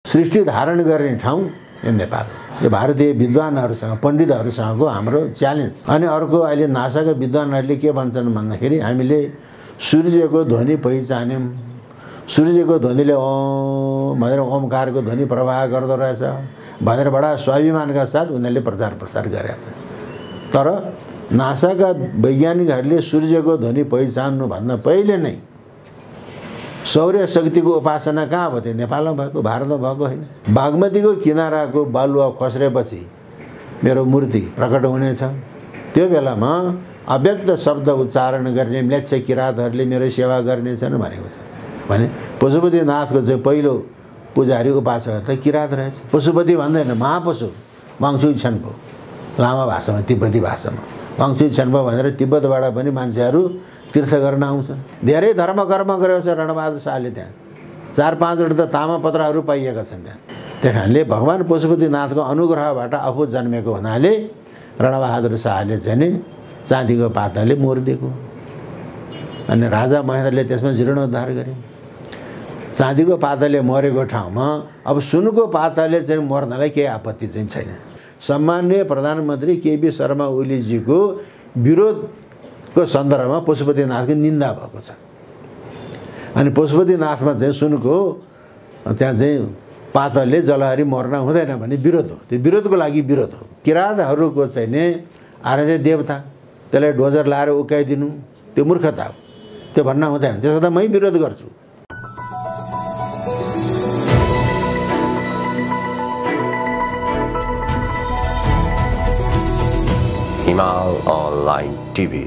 सृष्टि धारण गर्ने ठाउँ यो नेपाल हो। यो भारतीय विद्वानहरूसँग पण्डितहरूसँगको हाम्रो च्यालेन्ज। अनि अर्को अहिले नासाका विद्वानहरूले के भन्छन् भन्दाखेरि हामीले सूर्यको ध्वनि पहिचान्यौँ, सूर्यको ध्वनिले ओम भनेर ओमकारको ध्वनि प्रवाह गर्दो रहेछ भनेर बडा स्वाभिमानका साथ उनीहरूले प्रचार प्रसार गरेका छन्। तर नासाका वैज्ञानिकहरूले सूर्यको ध्वनि पहिचान्नुभन्दा पहिले नै सौर्य शक्तिको उपासना कहाँ भयो? नेपालमा भएको, भारतमा भएको होइन। बागमतीको किनाराको बालुवा खस्रेपछि मेरो मूर्ति प्रकट हुनेछ। त्यो बेलामा अव्यक्त शब्द उच्चारण गर्ने म्लेच्छ किराँतहरूले मेरो सेवा गर्नेछन् भनेको छ। भने पशुपतिनाथको चाहिँ पहिलो पुजारी उपासक त किराँत रहेछ। पशुपति भन्दैन, महापशु वाङसुई छेन्पो लामा भाषामा, तिब्बती भाषामा वाङसुई छेन्पो भनेर तिब्बतबाट पनि मान्छेहरू तीर्थ गर्न आउँछन्। धेरै धर्म कर्म गरेको छ रणबहादुर शाहले। त्यहाँ 4-5 वटा त तामापत्रहरू पाइएका छन्। त्यहाँ कारणले भगवान् पशुपतिनाथको अनुग्रहबाट आफू जन्मेको हुनाले रणबहादुर शाहले चाहिँ नि चाँदीको पाताले मोरिदिएको। अनि राजा महेन्द्रले त्यसमा जीर्णोद्धार गरे। चाँदीको पाताले मरेको ठाउँमा अब सुनको पाताले चाहिँ मर्नलाई केही आपत्ति चाहिँ छैन। सम्माननीय प्रधानमन्त्री केपी शर्मा ओलीजीको विरोधको सन्दर्भमा पशुपतिनाथको निन्दा भएको छ। अनि पशुपतिनाथमा चाहिँ सुनको त्यहाँ चाहिँ पातलले जलहरी मर्न हुँदैन भन्ने विरोध हो। त्यो विरोधको लागि विरोध हो। किराँतहरूको चाहिँ नि आराध्य देवता, त्यसलाई डोजर लाएर उकाइदिनु त्यो मूर्खता हो। त्यो भन्न हुँदैन। त्यसको त मै विरोध गर्छु। हिमाल अनलाइन टिभी।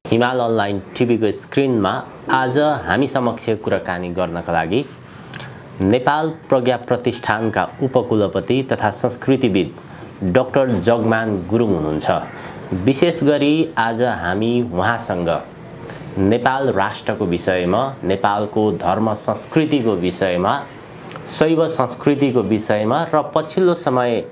हिमाल अनलाइन टिभीको स्क्रिनमा आज हामी समक्ष कुराकानी गर्नका लागि नेपाल प्रज्ञा प्रतिष्ठानका उपकुलपति तथा संस्कृतिविद डाक्टर जगमान गुरुङ हुनुहुन्छ। विशेष गरी आज हामी उहाँसँग नेपाल राष्ट्रको विषयमा, नेपालको धर्म संस्कृतिको विषयमा, शैव संस्कृतिको विषयमा र पछिल्लो समय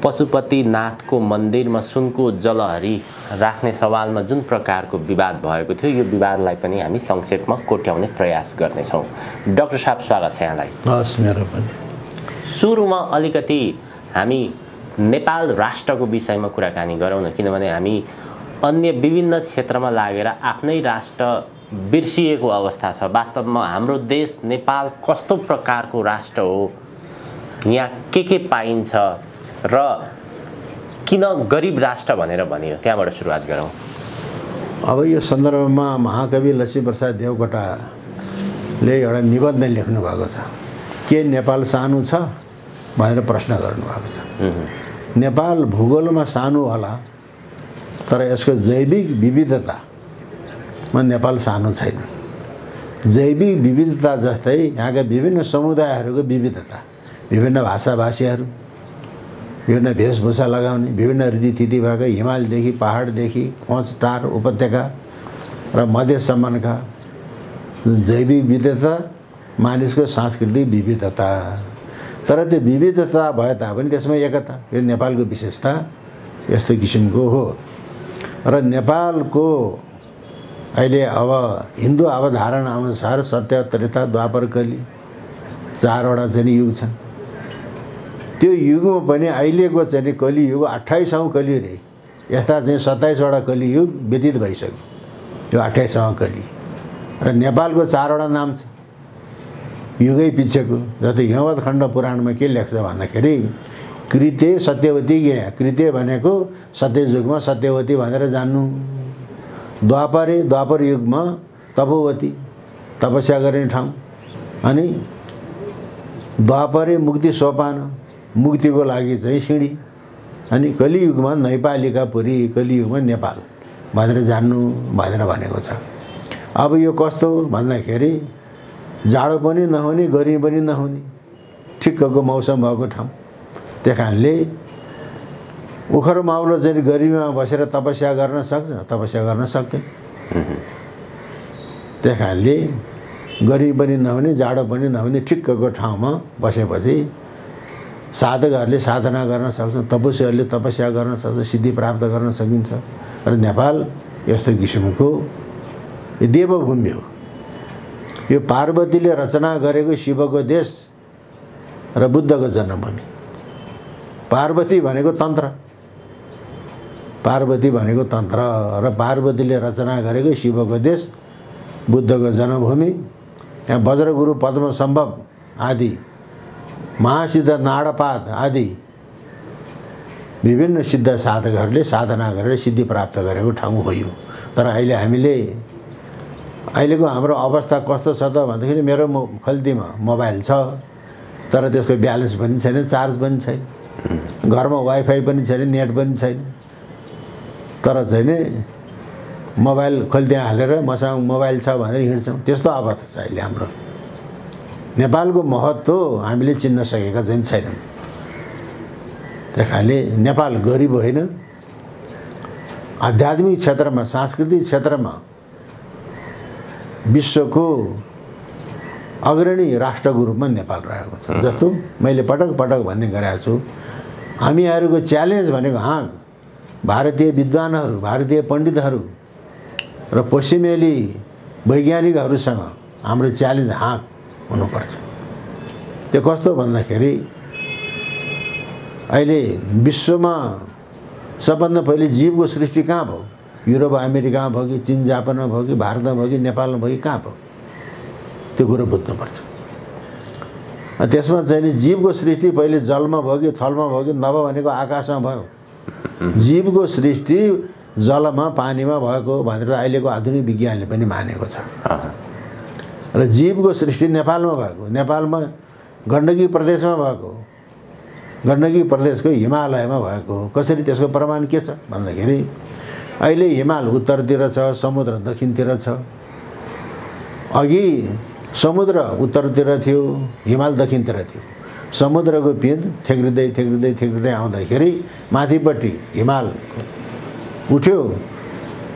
पशुपतिनाथको मन्दिरमा सुनको जलहरी राख्ने सवालमा जुन प्रकारको विवाद भएको थियो, यो विवादलाई पनि हामी संक्षेपमा कोट्याउने प्रयास गर्नेछौँ। डाक्टर साहब, स्वागत छ यहाँलाई। हस्, मेरो पनि। सुरुमा अलिकति हामी नेपाल राष्ट्रको विषयमा कुराकानी गरौँ न, किनभने हामी अन्य विभिन्न क्षेत्रमा लागेर आफ्नै राष्ट्र बिर्सिएको अवस्था छ। वास्तवमा हाम्रो देश नेपाल कस्तो प्रकारको राष्ट्र हो, यहाँ के पाइन्छ र किन गरिब राष्ट्र भनेर भनियो, त्यहाँबाट सुरुवात गरौँ। अब यो सन्दर्भमा महाकवि लक्ष्मीप्रसाद देवकोटाले एउटा निबन्ध लेख्नु भएको छ। के नेपाल सानो छ भनेर प्रश्न गर्नुभएको छ। नेपाल भूगोलमा सानो होला, तर यसको जैविक विविधतामा नेपाल सानो छैन। जैविक विविधता जस्तै यहाँका विभिन्न समुदायहरूको विविधता, विभिन्न भाषाभाषीहरू, विभिन्न वेशभूषा लगाउने, विभिन्न रीतिथिति भएका हिमालदेखि पहाडदेखि खोज टार उपत्यका र मध्यसम्मका जैविक विविधता, मानिसको सांस्कृतिक विविधता। तर त्यो विविधता भए तापनि त्यसमा एकता, यो नेपालको विशेषता यस्तो किसिमको हो। र नेपालको अहिले अब हिन्दू अवधारणा अनुसार सत्य, त्रेता, द्वापर, कली 4 वटा चाहिँ युग छन्। त्यो युगमा पनि अहिलेको चाहिँ कलियुग 28औं कली रे। यस्ता चाहिँ 27 वटा कलियुग व्यतीत भइसक्यो। यो 28औं कली र नेपालको 4 वटा नाम छ युगै पिछेको। जस्तै हिमवत खण्ड पुराणमा के लेख्छ भन्दाखेरि कृते सत्यवती ज्ञेय। कृते भनेको सत्ययुगमा सत्यवती भनेर जान्नु। द्वापर युगमा तपोवती, तपस्या गर्ने ठाउँ। अनि द्वापरे मुक्ति सोपान, मुक्तिको लागि चाहिँ सिँढी। अनि कलियुगमा नैपालिकापुरी, कलियुगमा नेपाल भनेर जान्नु भनेर भनेको छ। अब यो कस्तो भन्दाखेरि जाडो पनि नहुने, गर्मी पनि नहुने, ठिक्कको मौसम भएको ठाउँ। त्यही कारणले उखर माउलो चाहिँ गर्मीमा बसेर तपस्या गर्न सक्छ, तपस्या गर्न सक्दैन। त्यही कारणले गर्मी पनि नहुने, जाडो पनि नहुने ठिक्कको ठाउँमा बसेपछि साधकहरूले साधना गर्न सक्छन्, तपस्वीहरूले तपस्या गर्न सक्छ, सिद्धि प्राप्त गर्न सकिन्छ। र नेपाल यस्तो किसिमको देवभूमि हो। यो पार्वतीले रचना गरेको शिवको देश र बुद्धको जन्मभूमि। पार्वती भनेको तन्त्र, पार्वती भनेको तन्त्र र पार्वतीले रचना गरेको शिवको देश, बुद्धको जन्मभूमि। यहाँ वज्रगुरु पद्मसम्भव आदि, महासिद्ध नाडपात आदि विभिन्न सिद्ध साधकहरूले साधना गरेर सिद्धि प्राप्त गरेको ठाउँ हो यो। तर अहिले हामीले अहिलेको हाम्रो अवस्था कस्तो छ त भन्दाखेरि मेरो खल्तीमा मोबाइल छ, तर त्यसको ब्यालेन्स पनि छैन, चार्ज पनि छैन, घरमा वाइफाई पनि छैन, नेट पनि छैन। तर चाहिँ नि मोबाइल खल्तीमा हालेर मसँग मोबाइल छ भनेर हिँड्छौँ। त्यस्तो अवस्था छ अहिले हाम्रो। नेपालको महत्त्व हामीले चिन्न सकेका चाहिँ छैनौँ। त्यही कारणले नेपाल गरिब होइन, आध्यात्मिक क्षेत्रमा, सांस्कृतिक क्षेत्रमा विश्वको अग्रणी राष्ट्रको रूपमा नेपाल रहेको छ। जस्तो मैले पटक पटक भन्ने गरेको छु, हामीहरूको च्यालेन्ज भनेको भारतीय विद्वानहरू, भारतीय पण्डितहरू र पश्चिमेली वैज्ञानिकहरूसँग हाम्रो च्यालेन्ज हुनुपर्छ। त्यो कस्तो भन्दाखेरि अहिले विश्वमा सबभन्दा पहिले जीवको सृष्टि कहाँ भयो? युरोप अमेरिकामा भयो कि चीन जापानमा भयो कि भारतमा भयो कि नेपालमा भयो कि कहाँ भयो? त्यो कुरो बुझ्नुपर्छ। त्यसमा चाहिँ नि जीवको सृष्टि पहिले जलमा भयो कि थलमा भयो कि नभयो भनेको आकाशमा भयो। जीवको सृष्टि जलमा पानीमा भएको भनेर अहिलेको आधुनिक विज्ञानले पनि मानेको छ। र जीवको सृष्टि नेपालमा भएको, नेपालमा गण्डकी प्रदेशमा भएको, गण्डकी प्रदेशको हिमालयमा भएको। कसरी? त्यसको प्रमाण के छ भन्दाखेरि अहिले हिमाल उत्तरतिर छ, समुद्र दक्षिणतिर छ। अघि समुद्र उत्तरतिर थियो, हिमाल दक्षिणतिर थियो। समुद्रको पिँध थेग्रिँदै थेग्रिँदै थेग्रिँदै आउँदाखेरि माथिपट्टि हिमाल उठ्यो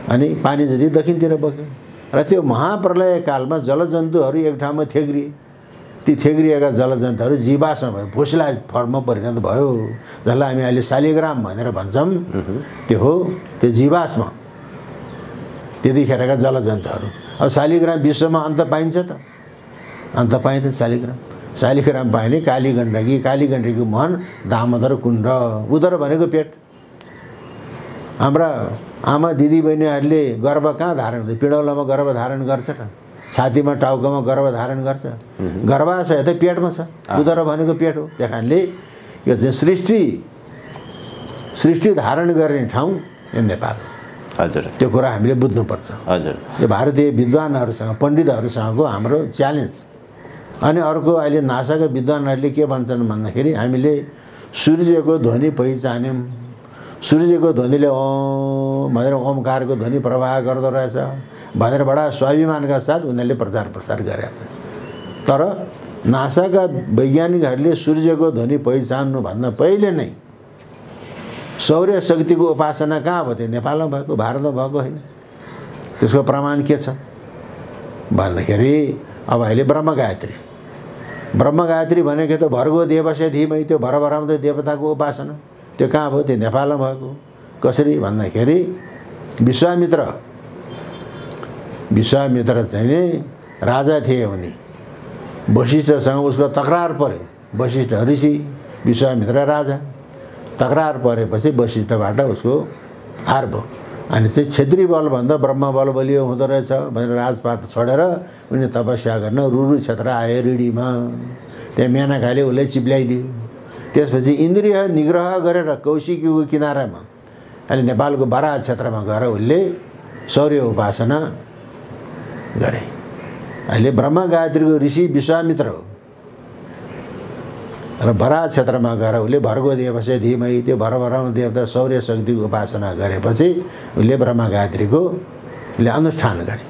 अनि पानी जति दक्षिणतिर बग्यो। र त्यो महाप्रलय कालमा जलजन्तुहरू एक ठाउँमा थेग्रिए। ती थेग्रिएका जलजन्तुहरू जीवाश्म भयो, फोसिलाइज फर्ममा परिणत भयो, जसलाई हामी अहिले शालिग्राम भनेर भन्छौँ। त्यो हो त्यो जीवाश्म, त्यतिखेरका जलजन्तुहरू। अब शालिग्राम विश्वमा अन्त पाइन्छ त? अन्त पाइँदैन शालिग्राम। शालिग्राम पाइने काली गण्डकी, काली गण्डकीको मुहान दामोदर कुण्ड। उदर भनेको पेट। हाम्रा आमा दिदीबहिनीहरूले गर्भ कहाँ धारण गर्छ? पिँडौलामा गर्भ धारण गर्छ र छातीमा टाउकोमा गर्भ धारण गर्छ। गर्भाशय त पेटमा छ। उदर भनेको पेट हो। त्यही कारणले यो चाहिँ सृष्टि धारण गर्ने ठाउँ यो नेपाल। हजुर, त्यो कुरा हामीले बुझ्नुपर्छ। हजुर, यो भारतीय विद्वानहरूसँग, पण्डितहरूसँगको हाम्रो च्यालेन्ज। अनि अर्को अहिले नासाका विद्वानहरूले के भन्छन् भन्दाखेरि हामीले सूर्यको ध्वनि पहिचान्यौँ, सूर्यको ध्वनिले ओम भनेर ओमकारको ध्वनि प्रवाह गर्दो रहेछ भनेर बडा स्वाभिमानका साथ उनीहरूले प्रचार प्रसार गरेका छन्। तर नासाका वैज्ञानिकहरूले सूर्यको ध्वनि पहिचान्नुभन्दा पहिले नै सौर्य शक्तिको उपासना कहाँ भयो? त्यो नेपालमा भएको, भारतमा भएको होइन। त्यसको प्रमाण के छ भन्दाखेरि अब अहिले ब्रह्मगायत्री भनेको त भर्गो देवस्य धीमहि, त्यो भरभराउँदै देवताको उपासना। त्यो कहाँ भयो? त्यो नेपालमा भएको। कसरी भन्दाखेरि विश्वामित्र चाहिँ नि राजा थिए। उनी वशिष्ठसँग उसको तकरार पर्यो। वशिष्ठ ऋषि, विश्वामित्र राजा। तकरार परेपछि वशिष्ठबाट उसको हार भयो। अनि चाहिँ क्षेत्री बलभन्दा ब्रह्म बल बलियो हुँदो रहेछ भनेर राजपाट छोडेर उनी तपस्या गर्न रुरु क्षेत्र आए ऋडीमा। त्यहाँ मेनकाले उसलाई चिप्ल्याइदियो। त्यसपछि इन्द्रिय निग्रह गरेर कौशिकीको किनारामा अहिले नेपालको बराह क्षेत्रमा गएर उसले सौर्य उपासना गरे। अहिले ब्रह्मगायत्रीको ऋषि विश्वामित्र हो र बराह क्षेत्रमा गएर उसले भर्गो देवस्य धीमहि, त्यो भरभराउनु देवता सौर्य शक्तिको उपासना गरेपछि उसले ब्रह्मगायत्रीको अनुष्ठान गरे।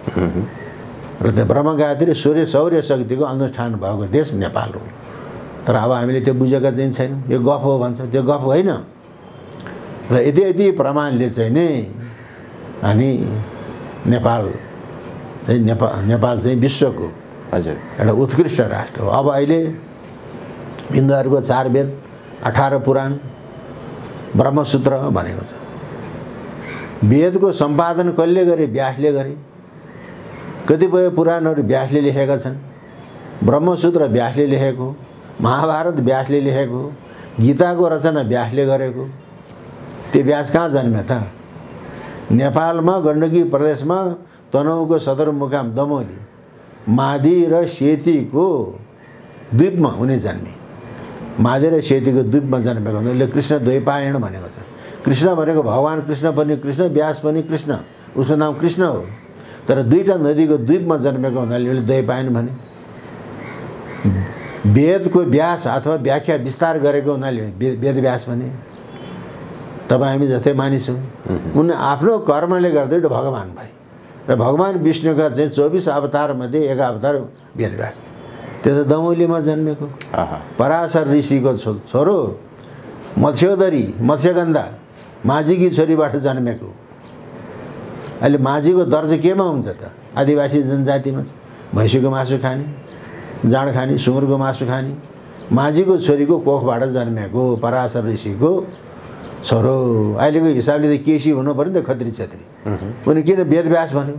र त्यो ब्रह्मगायत्री सौर्य शक्तिको अनुष्ठान भएको देश नेपाल हो। तर अब हामीले त्यो बुझेका चाहिँ छैनौँ। यो गफ हो भन्छ, त्यो गफ होइन। र यति प्रमाणले चाहिँ नै हामी नेपाल चाहिँ विश्वको हजुर एउटा उत्कृष्ट राष्ट्र हो। अब अहिले हिन्दूहरूको 4 वेद, 18 पुराण, ब्रह्मसूत्र भनेको छ। वेदको सम्पादन कसले गरे? व्यासले गरे। कतिपय पुराणहरू व्यासले लेखेका छन्। ब्रह्मसूत्र व्यासले लेखेको, महाभारत व्यासले लेखेको, गीताको रचना व्यासले गरेको। त्यो व्यास कहाँ जन्मे त? नेपालमा गण्डकी प्रदेशमा तनहुँको सदरमुकाम दमोली, मादी र सेतीको द्वीपमा उनी जन्मे। मादी र सेतीको द्वीपमा जन्मेको हुनाले कृष्ण द्वैपायन भनेको छ। कृष्ण भनेको भगवान कृष्ण पनि कृष्ण, व्यास पनि कृष्ण, उसको नाम कृष्ण हो। तर दुईटा नदीको द्वीपमा जन्मेको हुनाले उसले द्वैपायन भने। वेदको व्यास अथवा व्याख्या विस्तार गरेको हुनाले वेद व्यास भने। तपाईँ हामी जस्तै मानिस हौँ, उनले आफ्नो कर्मले गर्दै भगवान भए। र भगवान विष्णुका चाहिँ 24 अवतारमध्ये एक अवतार वेदव्यास। त्यो त दमौलीमा जन्मेको पराशर ऋषिको छोरो मत्स्योदरी, मत्स्यगन्धा माझीकी छोरीबाट जन्मेको। अहिले माझीको दर्जा केमा हुन्छ त? आदिवासी जनजातिमा छ। भैँसीको मासु खाने, जाँड खाने, सुँगुरको मासु खाने माझीको छोरीको कोखबाट जन्मेको पराशर ऋषिको छोरो। अहिलेको हिसाबले त केसी हुनु पर्यो नि त, खत्री छेत्री। उनी किन वेदव्यास भन्यो?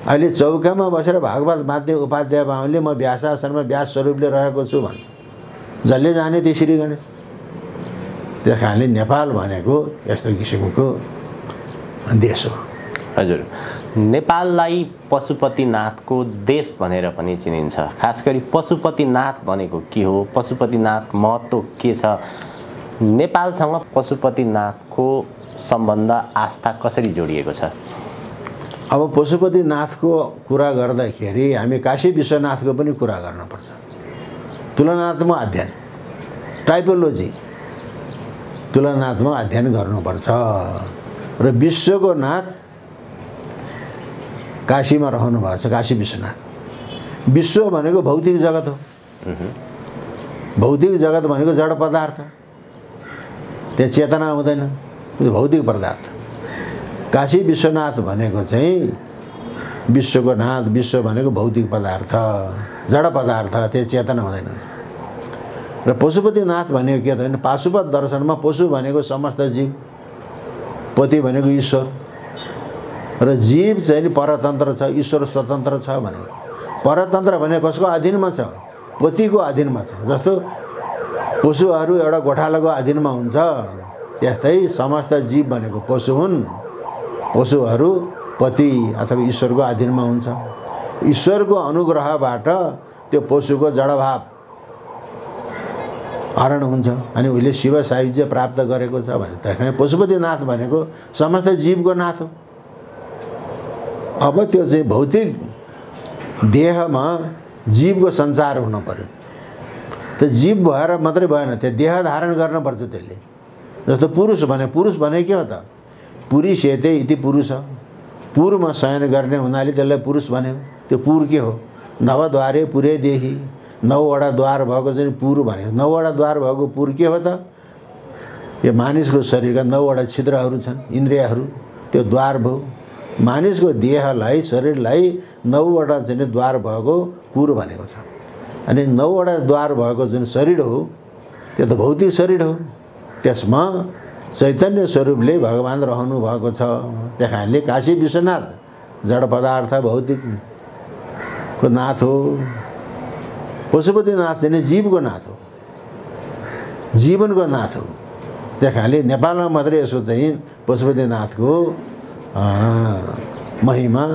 अहिले चौकामा बसेर भागवत बाँध्ने उपाध्याय बाहुनले म व्यासासनमा व्यास स्वरूपले रहेको छु भन्छ। जसले जाने त्यसरी गणेश। त्यस कारणले नेपाल भनेको यस्तो किसिमको देश हो। हजुर, नेपाललाई पशुपतिनाथको देश भनेर पनि चिनिन्छ। खास गरी पशुपतिनाथ भनेको के हो? पशुपतिनाथ महत्त्व के छ? नेपालसँग पशुपतिनाथको सम्बन्ध, आस्था कसरी जोडिएको छ? अब पशुपतिनाथको कुरा गर्दाखेरि हामी काशी विश्वनाथको पनि कुरा गर्नुपर्छ। तुलनात्मक अध्ययन, टाइपोलोजी, तुलनात्मक अध्ययन गर्नुपर्छ। र विश्वको नाथ काशीमा रहनु भएको छ, काशी विश्वनाथ। विश्व भनेको भौतिक जगत हो। भौतिक जगत भनेको जड पदार्थ, त्यहाँ चेतना हुँदैन, भौतिक पदार्थ। काशी विश्वनाथ भनेको चाहिँ विश्वको नाथ। विश्व भनेको भौतिक पदार्थ, जड पदार्थ, त्यो चेतना हुँदैन। र पशुपतिनाथ भनेको के त भने पाशुपत दर्शनमा पशु भनेको समस्त जीव, पति भनेको ईश्वर, र जीव चाहिँ परतन्त्र छ, ईश्वर स्वतन्त्र छ भनेको। परतन्त्र भने कसको अधीनमा छ? पतिको अधीनमा छ। जस्तो पशुहरू एउटा गोठालाको अधीनमा हुन्छ, त्यस्तै समस्त जीव भनेको पशु हुन्। पशुहरू पति अथवा ईश्वरको अधीनमा हुन्छ। ईश्वरको अनुग्रहबाट त्यो पशुको जडभाव हरण हुन्छ अनि उसले शिव सायुज्य प्राप्त गरेको छ भने। त्यही पशुपतिनाथ भनेको समस्त जीवको नाथ हो। अब त्यो चाहिँ भौतिक देहमा जीवको सञ्चार हुनु पर्यो। त्यो जीव भएर मात्रै भएन, त्यो देह धारण गर्नुपर्छ त्यसले। जस्तो पुरुष भने के हो त? पुरी सेते इति पुरुष। पुरमा शयन गर्ने हुनाले त्यसलाई पुरुष भन्यो। त्यो पुर के हो? नवद्वारे पुरै देही, 9वटा द्वार भएको चाहिँ पुर भन्यो। 9वटा द्वार भएको पुर के हो त? यो मानिसको शरीरका 9वटा छिद्रहरू छन्, इन्द्रियहरू, त्यो द्वार भयो। मानिसको देहलाई, शरीरलाई 9वटा चाहिँ द्वार भएको पुर भनेको छ। अनि 9वटा द्वार भएको जुन शरीर हो त्यो त भौतिक शरीर हो। त्यसमा चैतन्य स्वरूपले भगवान रहनु भएको छ। त्यस कारणले काशी विश्वनाथ जड पदार्थ भौतिकको नाथ हो। पशुपतिनाथ चाहिँ जीवको नाथ हो, जीवनको नाथ हो। त्यस कारणले नेपालमा मात्रै यसो चाहिँ पशुपतिनाथको महिमा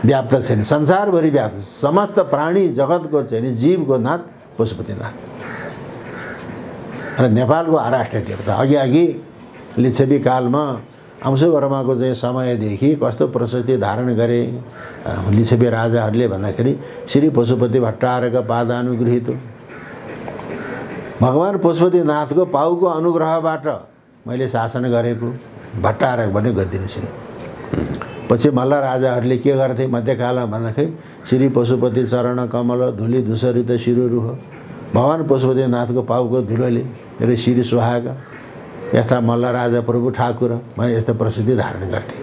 व्याप्त छैन, संसारभरि व्याप्त। समस्त प्राणी जगतको चाहिँ जीवको नाथ पशुपतिनाथ। र नेपालको आराष्ट्रिय देवता अघि लिच्छवी कालमा अंशुवर्माको चाहिँ समयदेखि कस्तो प्रशस्ति धारण गरे लिच्छवी राजाहरूले भन्दाखेरि श्री पशुपति भट्टारक पादानुगृहित। भगवान पशुपतिनाथको पाउको अनुग्रहबाट मैले शासन गरेको भट्टारक भने गद्दिन्छन्। पछि मल्ल राजाहरूले के गर्थे मध्यकालमा भन्दाखेरि श्री पशुपति चरण कमल धुली धुसरित शिरुरुह। भगवान पशुपतिनाथको पाउको धुलोले मेरो शिर सुहाएका यस्ता मल्ल राजा प्रभु ठाकुर भने यस्तो प्रसिद्धि धारण गर्थे।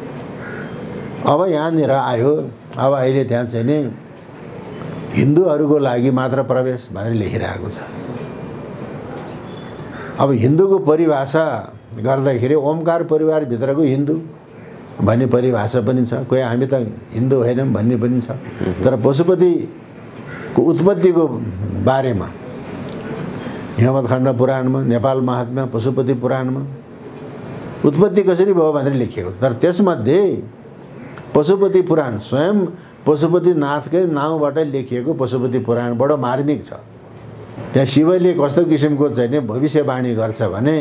अब यहाँनिर आयो, अब अहिले त्यहाँ चाहिँ नि हिन्दूहरूको लागि मात्र प्रवेश भनेर लेखिरहेको छ। अब हिन्दूको परिभाषा गर्दाखेरि ओमकार परिवारभित्रको हिन्दू भन्ने परिभाषा पनि छ। कोही हामी त हिन्दू होइनौँ भन्ने पनि छ। तर पशुपति को उत्पत्तिको बारेमा हिमवत्खण्ड पुराणमा, नेपाल महात्म्य, पशुपति पुराणमा उत्पत्ति कसरी भयो भनेर लेखिएको छ। तर त्यसमध्ये पशुपति पुराण स्वयं पशुपतिनाथकै नाउँबाट लेखिएको पशुपति पुराण बडो मार्मिक छ। त्यहाँ शिवले कस्तो किसिमको चाहिँ भविष्यवाणी गर्छ भने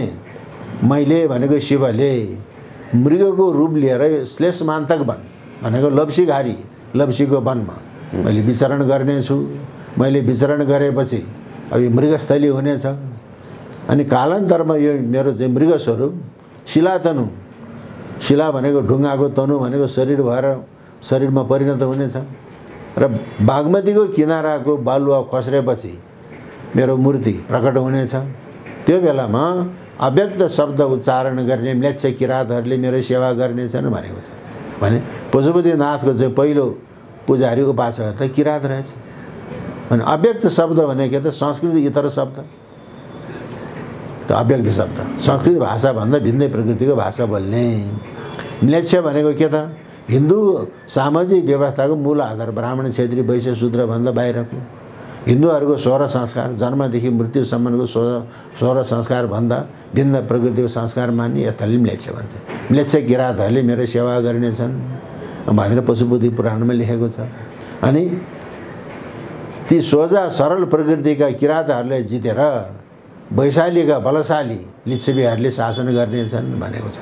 मैले भनेको शिवले मृगको रूप लिएर श्लेषमान्तक वन भनेको लप्सीघारी, लप्सीको वनमा मैले विचरण गर्नेछु। मैले विचरण गरेपछि अब यो मृगस्थली हुनेछ। अनि कालान्तरमा यो मेरो चाहिँ मृग स्वरूप शिलातनु, शिला भनेको ढुङ्गाको, तनु भनेको शरीर भएर शरीरमा परिणत हुनेछ। र बागमतीको किनाराको बालुवा खस्रेपछि मेरो मूर्ति प्रकट हुनेछ। त्यो बेलामा अव्यक्त शब्द उच्चारण गर्ने म्लेच्छ किराँतहरूले मेरो सेवा गर्नेछन् भनेको छ। भने पशुपतिनाथको चाहिँ पहिलो पुजारी उपासक त किराँत रहेछ। अनि अव्यक्त शब्द भनेको त संस्कृत इतर शब्द, त अव्यक्त शब्द संस्कृत भाषाभन्दा भिन्दै प्रकृतिको भाषा बोल्ने। म्लेच्छ भनेको के त हिन्दू सामाजिक व्यवस्थाको मूल आधार ब्राह्मण, क्षेत्री, वैश्य, शूद्रभन्दा बाहिरको हिन्दूहरूको 16 संस्कार जन्मदेखि मृत्युसम्मको 16 संस्कारभन्दा भिन्न प्रकृतिको संस्कार मान्ने यताले म्लेच्छ भन्छ। म्लेच्छ किराँतहरूले मेरो सेवा गर्नेछन् भनेर पशुपति पुराणमा लेखेको छ। अनि ती सोझा सरल प्रकृतिका किराँतहरूलाई जितेर वैशालीका बलशाली लिच्छवीहरूले शासन गर्नेछन् भनेको छ।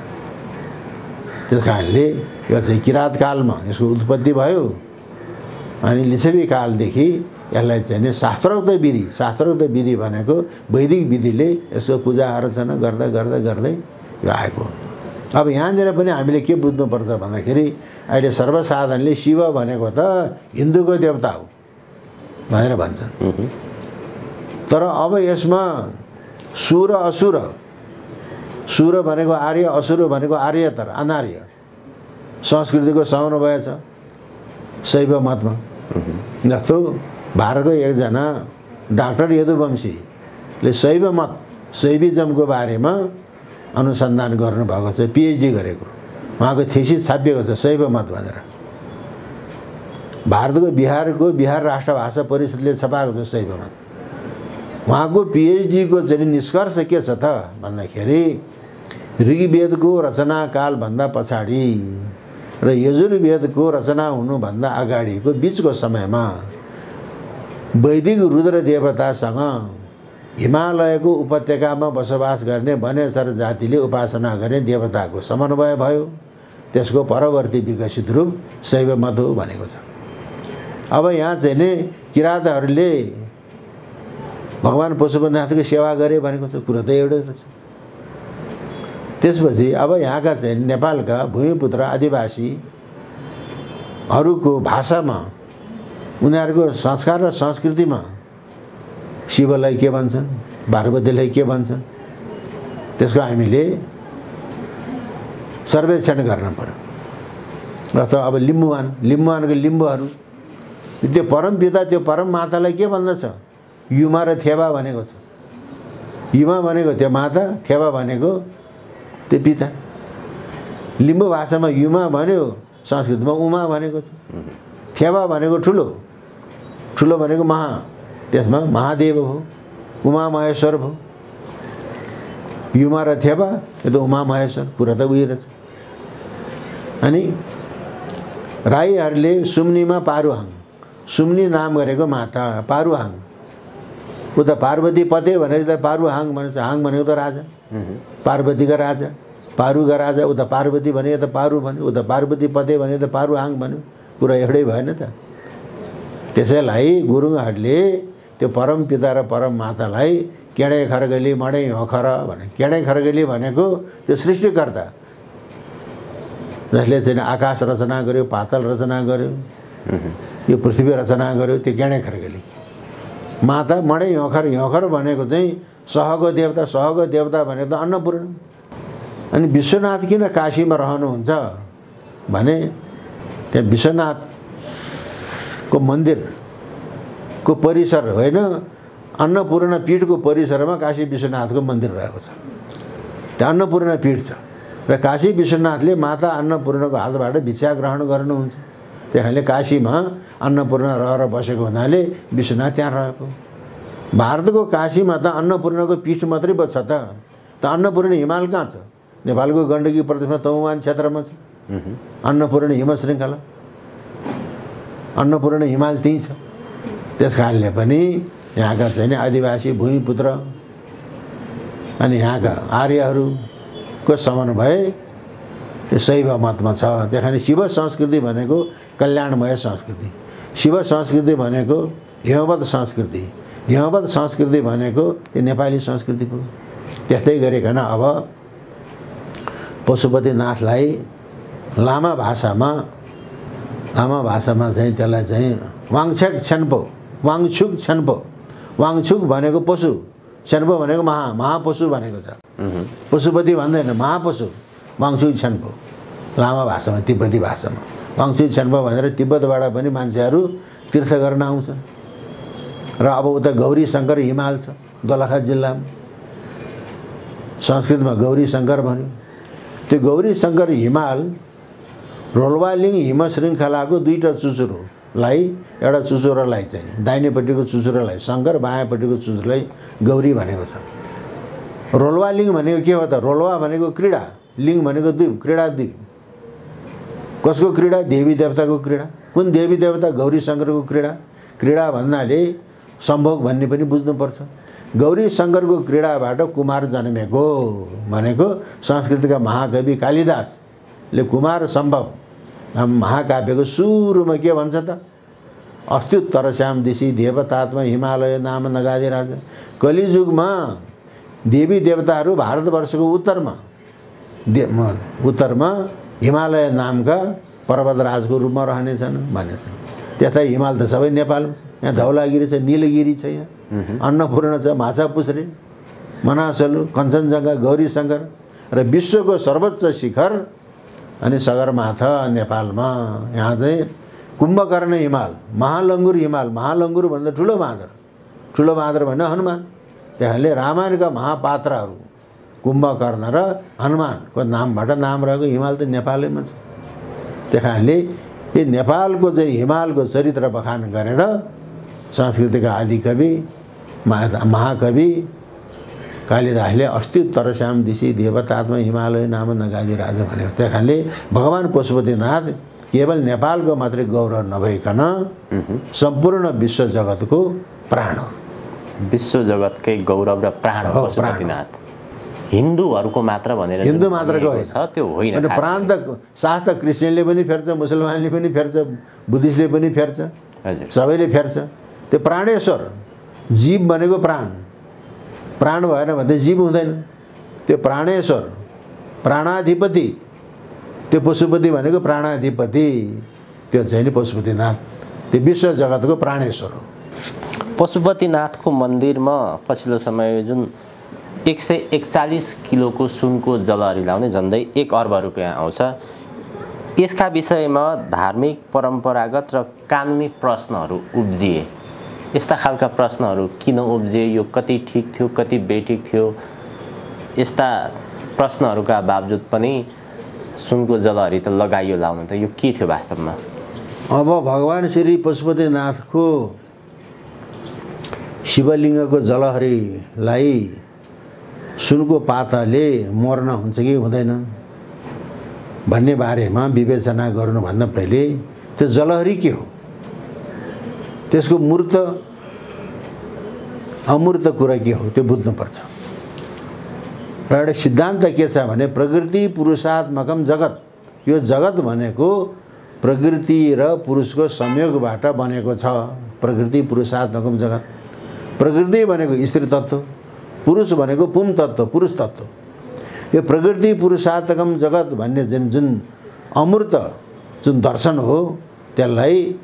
त्यस कारणले यो चाहिँ किराँतकालमा यसको उत्पत्ति भयो। अनि लिच्छवी कालदेखि यसलाई चाहिँ शास्त्रोक्त विधि भनेको वैदिक विधिले यसको पूजा अर्चना गर्दा गर्दा गर्दै यो आएको हो। अब यहाँनिर पनि हामीले के बुझ्नुपर्छ भन्दाखेरि अहिले सर्वसाधारणले शिव भनेको त हिन्दूको देवता हो भनेर भन्छन्। तर अब यसमा सुर असुर, सुर भनेको आर्य, असुर भनेको आर्यतर अनार्य संस्कृतिको समन्वय छ शैव मतमा। जस्तो भारतको एकजना डाक्टर यदुवंशीले शैव मत, शैविजमको बारेमा अनुसन्धान गर्नुभएको छ, पिएचडी गरेको। उहाँको थेसिस छापिएको छ शैव मत भनेर। भारतको बिहार राष्ट्र भाषा परिषदले छपाएको छ शैव मत। उहाँको पिएचडीको चाहिँ निष्कर्ष के छ त भन्दाखेरि ऋग्वेदको रचनाकालभन्दा पछाडि र यजुर्वेदको रचना हुनुभन्दा अगाडिको बिचको समयमा वैदिक रुद्र देवतासँग हिमालयको उपत्यकामा बसोबास गर्ने वनेश्वर जातिले उपासना गर्ने देवताको समन्वय भयो। त्यसको परवर्ती विकसित रूप शैव मत हो भनेको छ। अब यहाँ चाहिँ नि किराँतहरूले भगवान पशुपतिनाथको सेवा गरे भनेको छ, कुरा त एउटै रहेछ। त्यसपछि अब यहाँका चाहिँ नेपालका भूमिपुत्र आदिवासीहरूको भाषामा उनीहरूको संस्कार र संस्कृतिमा शिवलाई के भन्छन्, पार्वतीलाई के भन्छन्, त्यसको हामीले सर्वेक्षण गर्न पर्यो। अथवा अब लिम्बुवानको लिम्बुहरू त्यो परमपिता, त्यो परम मातालाई के भन्दछ, युमा र थेवा भनेको छ। युमा भनेको त्यो माता, थेवा भनेको त्यो पिता। लिम्बू भाषामा युमा भन्यो, संस्कृतमा उमा भनेको छ। थेवा भनेको ठुलो, ठुलो भनेको महा, त्यसमा महादेव हो, उमा महेश्वर हो। युमा र थेवा यो त उमा महेश्वर, कुरा त उही रहेछ। अनि राईहरूले सुम्नीमा पारुहाङ, सुम्नी नाम गरेको माता पारुहाङ, उता पार्वती पते भनेको त पारुहाङ भन्छ। हाङ भनेको त राजा, पार्वतीका राजा, पारुका राजा, उता पार्वती भने त पारु भन्यो, उता पार्वती पते भने त पारुहाङ भन्यो, कुरा एउटै भएन त। त्यसैलाई गुरुङहरूले त्यो परम पिता र परम मातालाई केडे खर्गली मडे हखर भने। केडे खर्गली भनेको त्यो सृष्टिकर्ता जसले चाहिँ आकाश रचना गर्यो, पातल रचना गर्यो, यो पृथ्वी रचना गर्यो, त्यो केडे खर्गली। माता मडे हखर, हखर भनेको चाहिँ सहको देवता, सहको देवता भनेको त अन्नपूर्ण। अनि विश्वनाथ किन काशीमा रहनुहुन्छ भने त्यहाँ विश्वनाथको मन्दिरको परिसर होइन, अन्नपूर्ण पीठको परिसरमा काशी विश्वनाथको मन्दिर रहेको छ। त्यहाँ अन्नपूर्ण पीठ छ र काशी विश्वनाथले माता अन्नपूर्णको हातबाट भिक्षा ग्रहण गर्नुहुन्छ। त्यही कारणले काशीमा अन्नपूर्ण रहेर बसेको हुनाले विश्वनाथ त्यहाँ रहेको। भारतको काशीमा त अन्नपूर्णको पीठ मात्रै छ त अन्नपूर्ण हिमाल कहाँ छ? नेपालको गण्डकी प्रदेशमा तमुवान क्षेत्रमा छ अन्नपूर्ण हिम श्रृङ्खला, अन्नपूर्ण हिमाल त्यहीँ छ। त्यस कारणले पनि यहाँका चाहिँ आदिवासी भूमिपुत्र अनि यहाँका आर्यहरूको समन्वय शैव मतमा छ। त्यही कारण शिव संस्कृति भनेको कल्याणमय संस्कृति, शिव संस्कृति भनेको हिमवत संस्कृति, हिमवत संस्कृति भनेको यो नेपाली संस्कृति हो। त्यस्तै गरिकन अब पशुपतिनाथलाई लामा भाषामा चाहिँ त्यसलाई चाहिँ वाङछ्याक छ्यान्पो, वाङछुक छ्यान्पो, वाङछुक भनेको पशु, छ्यान्पो भनेको महापशु भनेको छ। पशुपति भन्दैन, महापशु, वाङछुक छ्यान्पो लामा भाषामा, तिब्बती भाषामा वाङछुक छ्यान्पो भनेर तिब्बतबाट पनि मान्छेहरू तीर्थ गर्न आउँछ। र अब उता गौरी शङ्कर हिमाल छ दोलखा जिल्लामा, संस्कृतमा गौरी शङ्कर भन्यो। त्यो गौरी शङ्कर हिमाल रोल्वालिङ हिम श्रृङ्खलाको दुईवटा चुचुरोलाई, एउटा चुचुरोलाई चाहिँ दाहिनेपट्टिको चुचुरोलाई शङ्कर, बायाँपट्टिको चुचुरोलाई गौरी भनेको छ। रोल्वालिङ भनेको के हो त? रोल्वा भनेको क्रीडा, लिङ भनेको द्वीप, क्रीडा द्वीप। कसको क्रीडा? देवी देवताको क्रीडा। कुन देवी देवता? गौरी शङ्करको क्रीडा। क्रीडा भन्नाले सम्भोग भन्ने पनि बुझ्नुपर्छ। गौरी शङ्करको क्रीडाबाट कुमार जन्मेको भनेको संस्कृतका महाकवि कालिदासले कुमार सम्भव महाकाव्यको सुरुमा के भन्छ त? अस्त्युत्तर श्याम दिशी देवतात्मा हिमालय नाम नगादे राजा। कलिजुगमा देवी देवताहरू भारतवर्षको उत्तरमा हिमालय नामका पर्वतराजको रूपमा रहनेछन् भनेछन्। त्यता हिमाल त सबै नेपालमा छ। यहाँ धौलागिरी छ, नीलगिरी छ, यहाँ अन्नपूर्ण छ, माछापुच्छ्रे, मनासलु, कञ्चनजङ्घा, गौरी शङ्कर र विश्वको सर्वोच्च शिखर अनि सगरमाथा नेपालमा। यहाँ चाहिँ कुम्भकर्ण हिमाल, महालङ्गुर हिमाल, महालङ्गुर भन्दा ठुलो बाँदर, ठुलो बाँदर भन्दा हनुमान। त्यहाँले रामायणका महापात्रहरू कुम्भकर्ण र हनुमानको नामबाट नाम रहेको हिमाल त नेपालैमा छ। त्यही कारणले यो नेपालको चाहिँ हिमालको चरित्र बखान गरेर संस्कृतिका आदिकवि महाकवि कालिदासले अस्त्युत्तर श्याम दिशी देवतात्मा हिमालय नाम नगादी राजा भनेको। त्यही कारणले भगवान् पशुपतिनाथ केवल नेपालको मात्रै गौरव नभइकन सम्पूर्ण विश्व जगतको प्राण हो। विश्व जगतकै गौरव र प्राण हो पशुपतिनाथ। हिन्दूहरूको मात्र भनेर हिन्दू मात्रको छ त्यो होइन। प्राण त साथ त क्रिस्चियनले पनि फेर्छ, मुसलमानले पनि फेर्छ, बुद्धिस्टले पनि फेर्छ, सबैले फेर्छ। त्यो प्राणेश्वर जीव भनेको प्राण, प्राण भएन भने जीव हुँदैन। त्यो प्राणेश्वर प्राणाधिपति, त्यो पशुपति भनेको प्राणाधिपति, त्यो चाहिँ नि पशुपतिनाथ, त्यो विश्व जगतको प्राणेश्वर हो। पशुपतिनाथको मन्दिरमा पछिल्लो समय जुन 141 किलोको सुनको जलहरी लाउने झन्डै 1 अर्ब रुपियाँ आउँछ, यसका विषयमा धार्मिक परम्परागत र कानुनी प्रश्नहरू उब्जिए। यस्ता खालका प्रश्नहरू किन उब्जिए? यो कति ठिक थियो, कति बेठिक थियो? यस्ता प्रश्नहरूका बावजुद पनि सुनको जलहरी त लगाइयो लाउन, त यो के थियो वास्तवमा? अब भगवान् श्री पशुपतिनाथको शिवलिङ्गको जलहरीलाई सुनको पाताले मर्न हुन्छ कि हुँदैन भन्ने बारेमा विवेचना गर्नुभन्दा पहिले त्यो जलहरी के हो, त्यसको मूर्त अमूर्त कुरा के हो त्यो बुझ्नुपर्छ। र एउटा सिद्धान्त के छ भने प्रकृति पुरुषात्मकम जगत, यो जगत भनेको प्रकृति र पुरुषको संयोगबाट बनेको छ। प्रकृति पुरुषात्मकम जगत, प्रकृति भनेको स्त्री तत्त्व, पुरुष भनेको पुम तत्त्व, पुरुष तत्त्व। यो प्रकृति पुरुषात्मकम जगत भन्ने जुन अमूर्त जुन दर्शन हो त्यसलाई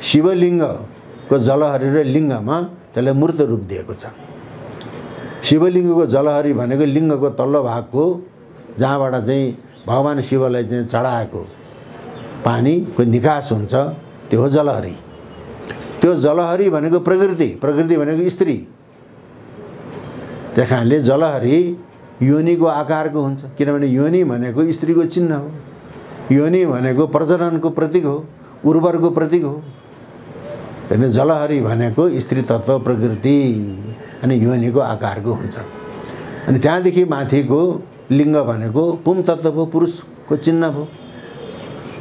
शिवलिङ्गको जलहरी र लिङ्गमा त्यसलाई मूर्त रूप दिएको छ। शिवलिङ्गको जलहरी भनेको लिङ्गको तल्लो भागको जहाँबाट चाहिँ भगवान् शिवलाई चाहिँ चढाएको पानीको निकास हुन्छ त्यो हो जलहरी। त्यो जलहरी भनेको प्रकृति, प्रकृति भनेको स्त्री। त्यही कारणले जलहरी योनिको आकारको हुन्छ, किनभने योनि भनेको स्त्रीको चिन्ह हो, योनि भनेको प्रजननको प्रतीक हो। उर्वरको प्रतीक हो। त्यसले जलहरी भनेको स्त्री तत्त्व प्रकृति अनि योनिको आकारको हुन्छ। अनि त्यहाँदेखि माथिको लिङ्ग भनेको पुम तत्त्वको पुरुषको चिन्ह हो।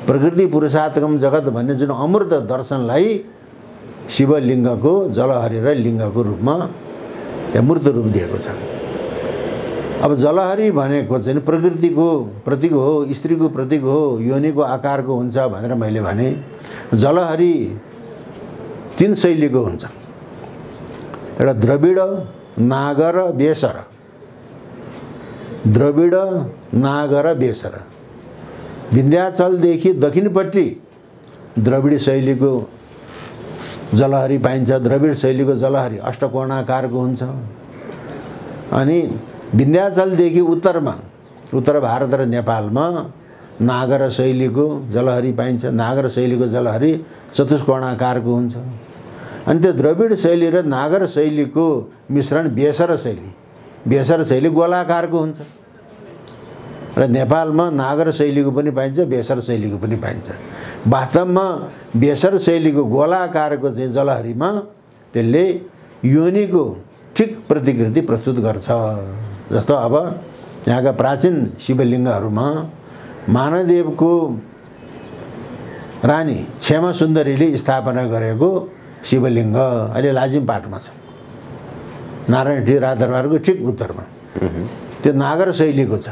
प्रकृति पुरुषात्मक जगत भन्ने जुन अमूर्त दर्शनलाई शिवलिङ्गको जलहरी र लिङ्गको रूपमा त्यहाँ मूर्त रूप दिएको छ। अब जलहरी भनेको चाहिँ प्रकृतिको प्रतीक हो, स्त्रीको प्रतीक हो, योनिको आकारको हुन्छ भनेर मैले भने। जलहरी 3 शैलीको हुन्छ। एउटा द्रविड, नागर, बेसर। द्रविड, नागर, बेसर। विन्ध्याचलदेखि दक्षिणपट्टि द्रविड शैलीको जलहरी पाइन्छ। द्रविड शैलीको जलहरी अष्टकोणाकारको हुन्छ। अनि विन्ध्याचलदेखि उत्तरमा, उत्तर भारत र नेपालमा नागर शैलीको जलहरी पाइन्छ। नागर शैलीको जलहरी चतुष्कोणाकारको हुन्छ। अनि त्यो द्रविड शैली र नागर शैलीको मिश्रण बेसर शैली। बेसर शैली गोलाकारको हुन्छ र नेपालमा नागर शैलीको पनि पाइन्छ, बेसर शैलीको पनि पाइन्छ। वास्तवमा बेसर शैलीको गोलाकारको चाहिँ जलहरीमा त्यसले योनिको ठिक प्रतिकृति प्रस्तुत गर्छ। जस्तो अब यहाँका प्राचीन शिवलिङ्गहरूमा मानदेवको रानी क्षमा सुन्दरीले स्थापना गरेको शिवलिङ्ग अहिले लाजिमपाटमा छ, नारायण राजदरबारको ठिक उत्तरमा। त्यो नागर शैलीको छ।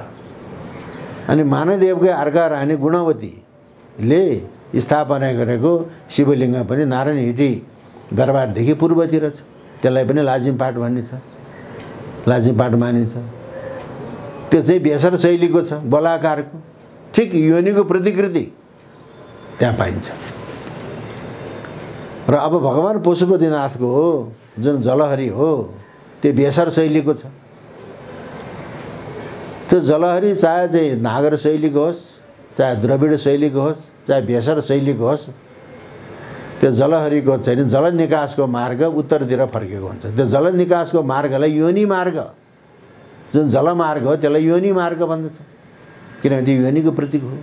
अनि मानदेवकै अर्का रानी गुणवतीले स्थापना गरेको शिवलिङ्ग पनि नारायण हिटी दरबारदेखि पूर्वतिर छ। त्यसलाई पनि लाजिमपाट भनिन्छ, लाजिमपाट मानिन्छ। त्यो चाहिँ बेसर शैलीको छ, गोलाकारको, ठिक योनिको प्रतिकृति त्यहाँ पाइन्छ। र अब भगवान पशुपतिनाथको जुन जलहरी हो त्यो बेसर शैलीको छ। त्यो जलहरी चाहे चाहिँ नागर शैलीको होस्, चाहे द्रविड शैलीको होस्, चाहे बेसर शैलीको होस्, त्यो जलहरीको चाहिँ जल निकासको मार्ग उत्तरतिर फर्केको हुन्छ। त्यो जल निकासको मार्गलाई योनि मार्ग, जुन जलमार्ग हो त्यसलाई योनि मार्ग भन्दछ, किनभने त्यो योनिको प्रतीक हो।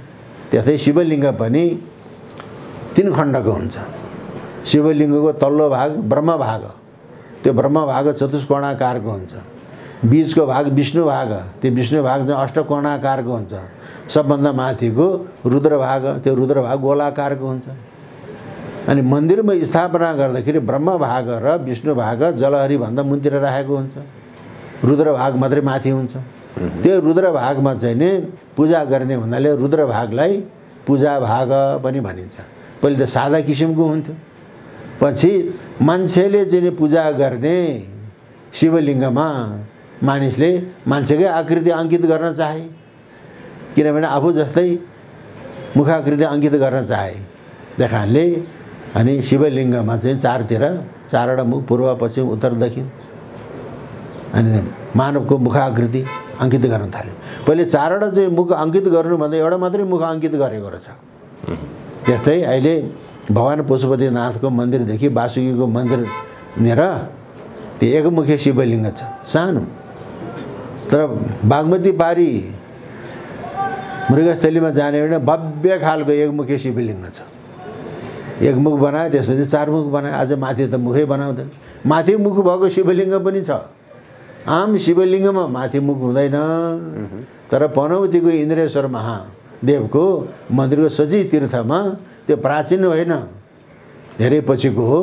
त्यस्तै शिवलिङ्ग पनि 3 खण्डको हुन्छ। शिवलिङ्गको तल्लो भाग ब्रह्म भाग, त्यो ब्रह्म भाग चतुष्कोणाकारको हुन्छ। बीचको भाग विष्णु भाग, त्यो विष्णु भाग चाहिँ अष्टकोणाकारको हुन्छ। सबभन्दा माथिको रुद्र भाग, त्यो रुद्र भाग गोलाकारको हुन्छ। अनि मन्दिरमा स्थापना गर्दाखेरि ब्रह्म भाग र विष्णु भाग जलहरी भन्दा मुनितिर राखेको हुन्छ, रुद्र भाग मात्रै माथि हुन्छ। त्यो रुद्र भागमा चाहिँ नि पूजा गर्ने भन्नाले रुद्र भागलाई पूजा भाग पनि भनिन्छ। पहिले त सादा किसिमको हुन्थ्यो, पछि मान्छेले चाहिँ पूजा गर्ने शिवलिङ्गमा मानिसले मान्छेकै आकृति अङ्कित गर्न चाहे, किनभने आफू जस्तै मुखाकृति अङ्कित गर्न चाहे देखानले। अनि शिवलिङ्गमा चाहिँ चारतिर 4वटा मुख, पूर्व पश्चिम उत्तर दक्षिण, अनि मानवको मुखाकृति अङ्कित गर्न थाल्यो। पहिले 4वटा चाहिँ मुख अङ्कित गर्नुभन्दा एउटा मात्रै मुख अङ्कित गरेको रहेछ। त्यस्तै अहिले भगवान पशुपतिनाथको मन्दिरदेखि वासुकीको मन्दिरनेर त्यो एकमुखे शिवलिङ्ग छ, सानो। तर बागमती पारी मृगस्थलीमा जाने भने भव्य खालको एकमुखे शिवलिङ्ग छ। एक मुख बनायो, त्यसपछि 4 मुख बनायो। आज माथि त मुखै बनाउँदैन। माथि मुख भएको शिवलिङ्ग पनि छ। आम शिवलिङ्गमा माथि मुख हुँदैन। तर पनौतीको इन्द्रेश्वर महादेवको मन्दिरको सजी तीर्थमा त्यो प्राचीन होइन, धेरै पछिको हो,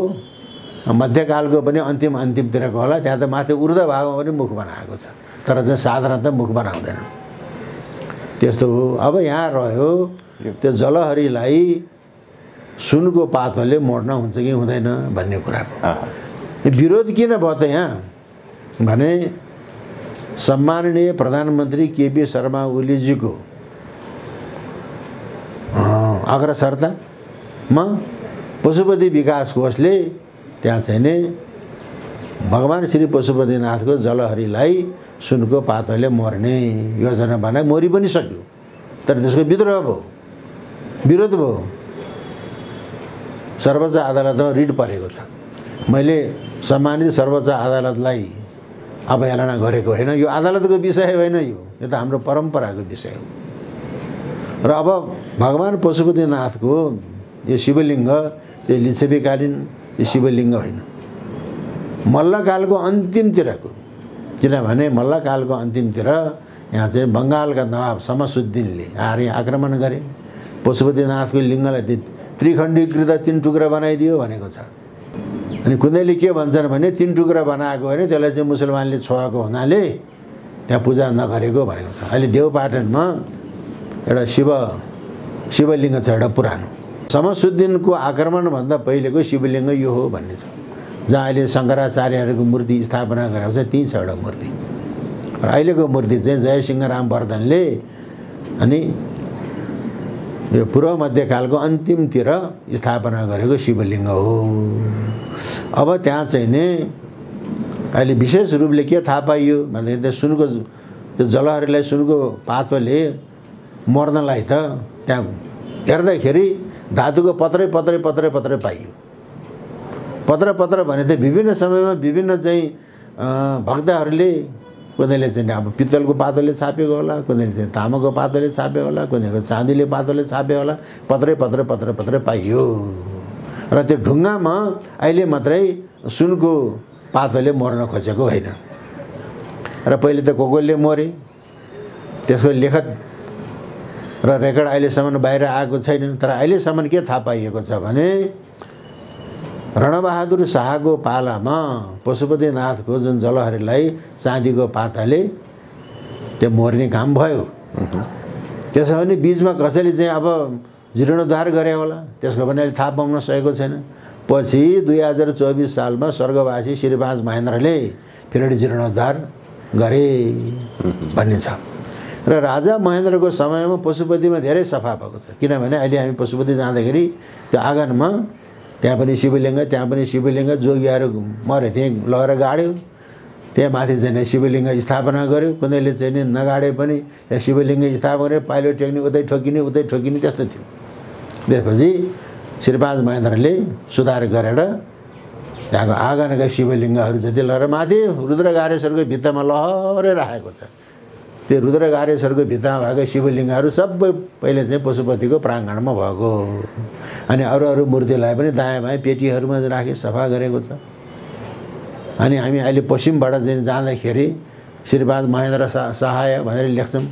मध्यकालको पनि अन्तिमतिरको होला। त्यहाँ त माथि ऊर्ध्व भागमा पनि मुख बनाएको छ, तर चाहिँ साधारणतः मुख बनाउँदैन। त्यस्तो हो। अब यहाँ रह्यो त्यो जलहरीलाई सुनको पातोले मोड्न हुन्छ कि हुँदैन भन्ने कुराको विरोध किन भयो त यहाँ भने सम्माननीय प्रधानमन्त्री केपी शर्मा ओलीजीको अग्रसरतामा पशुपति विकास कोषले त्यहाँ चाहिँ नि भगवान श्री पशुपतिनाथको जलहरीलाई सुनको पातोले मर्ने योजना बनाए। मरि पनि सक्यो, तर त्यसको विद्रोह भयो, विरोध भयो। सर्वोच्च अदालतमा रिट परेको छ। मैले सम्मानित सर्वोच्च अदालतलाई अवहेलना गरेको होइन, यो अदालतको विषय होइन, यो त हाम्रो परम्पराको विषय हो। र अब भगवान पशुपतिनाथको यो शिवलिङ्ग त्यो लिच्छवीकालीन यो शिवलिङ्ग होइन, मल्लकालको अन्तिमतिरको। किनभने मल्लकालको अन्तिमतिर यहाँ चाहिँ बङ्गालका नवाब शमसुद्दिनले आएर यहाँ आक्रमण गरे, पशुपतिनाथको लिङ्गलाई त्रिखण्डीकृत 3 टुक्रा बनाइदियो भनेको छ। अनि कुनैले के भन्छन् भने 3 टुक्रा बनाएको होइन, त्यसलाई चाहिँ मुसलमानले छोएको हुनाले त्यहाँ पूजा नगरेको भनेको छ। अहिले देवपाटनमा एउटा शिवलिङ्ग छ, एउटा पुरानो शमसुद्दिनको आक्रमणभन्दा पहिलेको शिवलिङ्ग यो हो भन्ने छ। जहाँ अहिले शङ्कराचार्यहरूको मूर्ति स्थापना गरेको छ त्यही छ एउटा मूर्ति। र अहिलेको मूर्ति चाहिँ जयसिंहराम वर्धनले अनि यो पूर्व मध्यकालको अन्तिमतिर स्थापना गरेको शिवलिङ्ग हो। अब त्यहाँ चाहिँ नि अहिले विशेष रूपले के थाहा पाइयो भन्दाखेरि त्यो सुनको त्यो जलहरीलाई सुनको पातोले मर्नलाई त त्यहाँ हेर्दाखेरि धातुको पत्रै पाइयो। पत्र भने त विभिन्न समयमा विभिन्न चाहिँ भक्तहरूले कुनैले चाहिँ अब पित्तलको पातोले छापेको होला, कुनैले चाहिँ तामाको पातोले छापेको होला, कुनैको चाँदीले पातोले छापेको होला, पत्रै पाइयो। र त्यो ढुङ्गामा अहिले मात्रै सुनको पातोले मर्न खोजेको होइन। र पहिले त कोले मरे, त्यसको लेखत र रेकर्ड अहिलेसम्म बाहिर आएको छैन। तर अहिलेसम्म के थाहा पाइएको छ भने रणबहादुर शाहको पालामा पशुपतिनाथको जुन जलहरीलाई चाँदीको पाताले त्यो मोर्ने काम भयो। त्यसो भने बिचमा कसैले चाहिँ अब जीर्णोद्धार गरे होला, त्यसको पनि अहिले थाहा पाउन सकेको छैन। पछि 2024 सालमा स्वर्गवासी श्री 5 महेन्द्रले फेरि जीर्णोद्धार गरे भन्ने छ। र राजा महेन्द्रको समयमा पशुपतिमा धेरै सफा भएको छ। किनभने अहिले हामी पशुपति जाँदाखेरि त्यो आँगनमा त्यहाँ पनि शिवलिङ्ग जोगियाहरू मरे त्यहीँ लगेर गाड्यो, त्यहाँ माथि चाहिँ शिवलिङ्ग स्थापना गर्यो। कुनैले चाहिँ नि नगाडे पनि त्यहाँ शिवलिङ्ग स्थापना गरेर पाइलो टेक्ने उतै ठोकिने त्यस्तो थियो। त्यसपछि श्री 5 महेन्द्रले सुधार गरेर त्यहाँको आँगनका शिवलिङ्गहरू जति लगेर माथि रुद्रगारेश्वरको भित्तामा लहरै राखेको छ। त्यो रुद्रगारेश्वरको भित्तामा भएको शिवलिङ्गहरू सबै पहिले चाहिँ पशुपतिको प्राङ्गणमा भएको। अनि अरू मूर्तिलाई पनि दायाँ बायाँ पेटीहरूमा राखी सफा गरेको छ। अनि हामी अहिले पश्चिमबाट चाहिँ जाँदाखेरि श्री 5 महेन्द्र सहाय भनेर लेख्छौँ।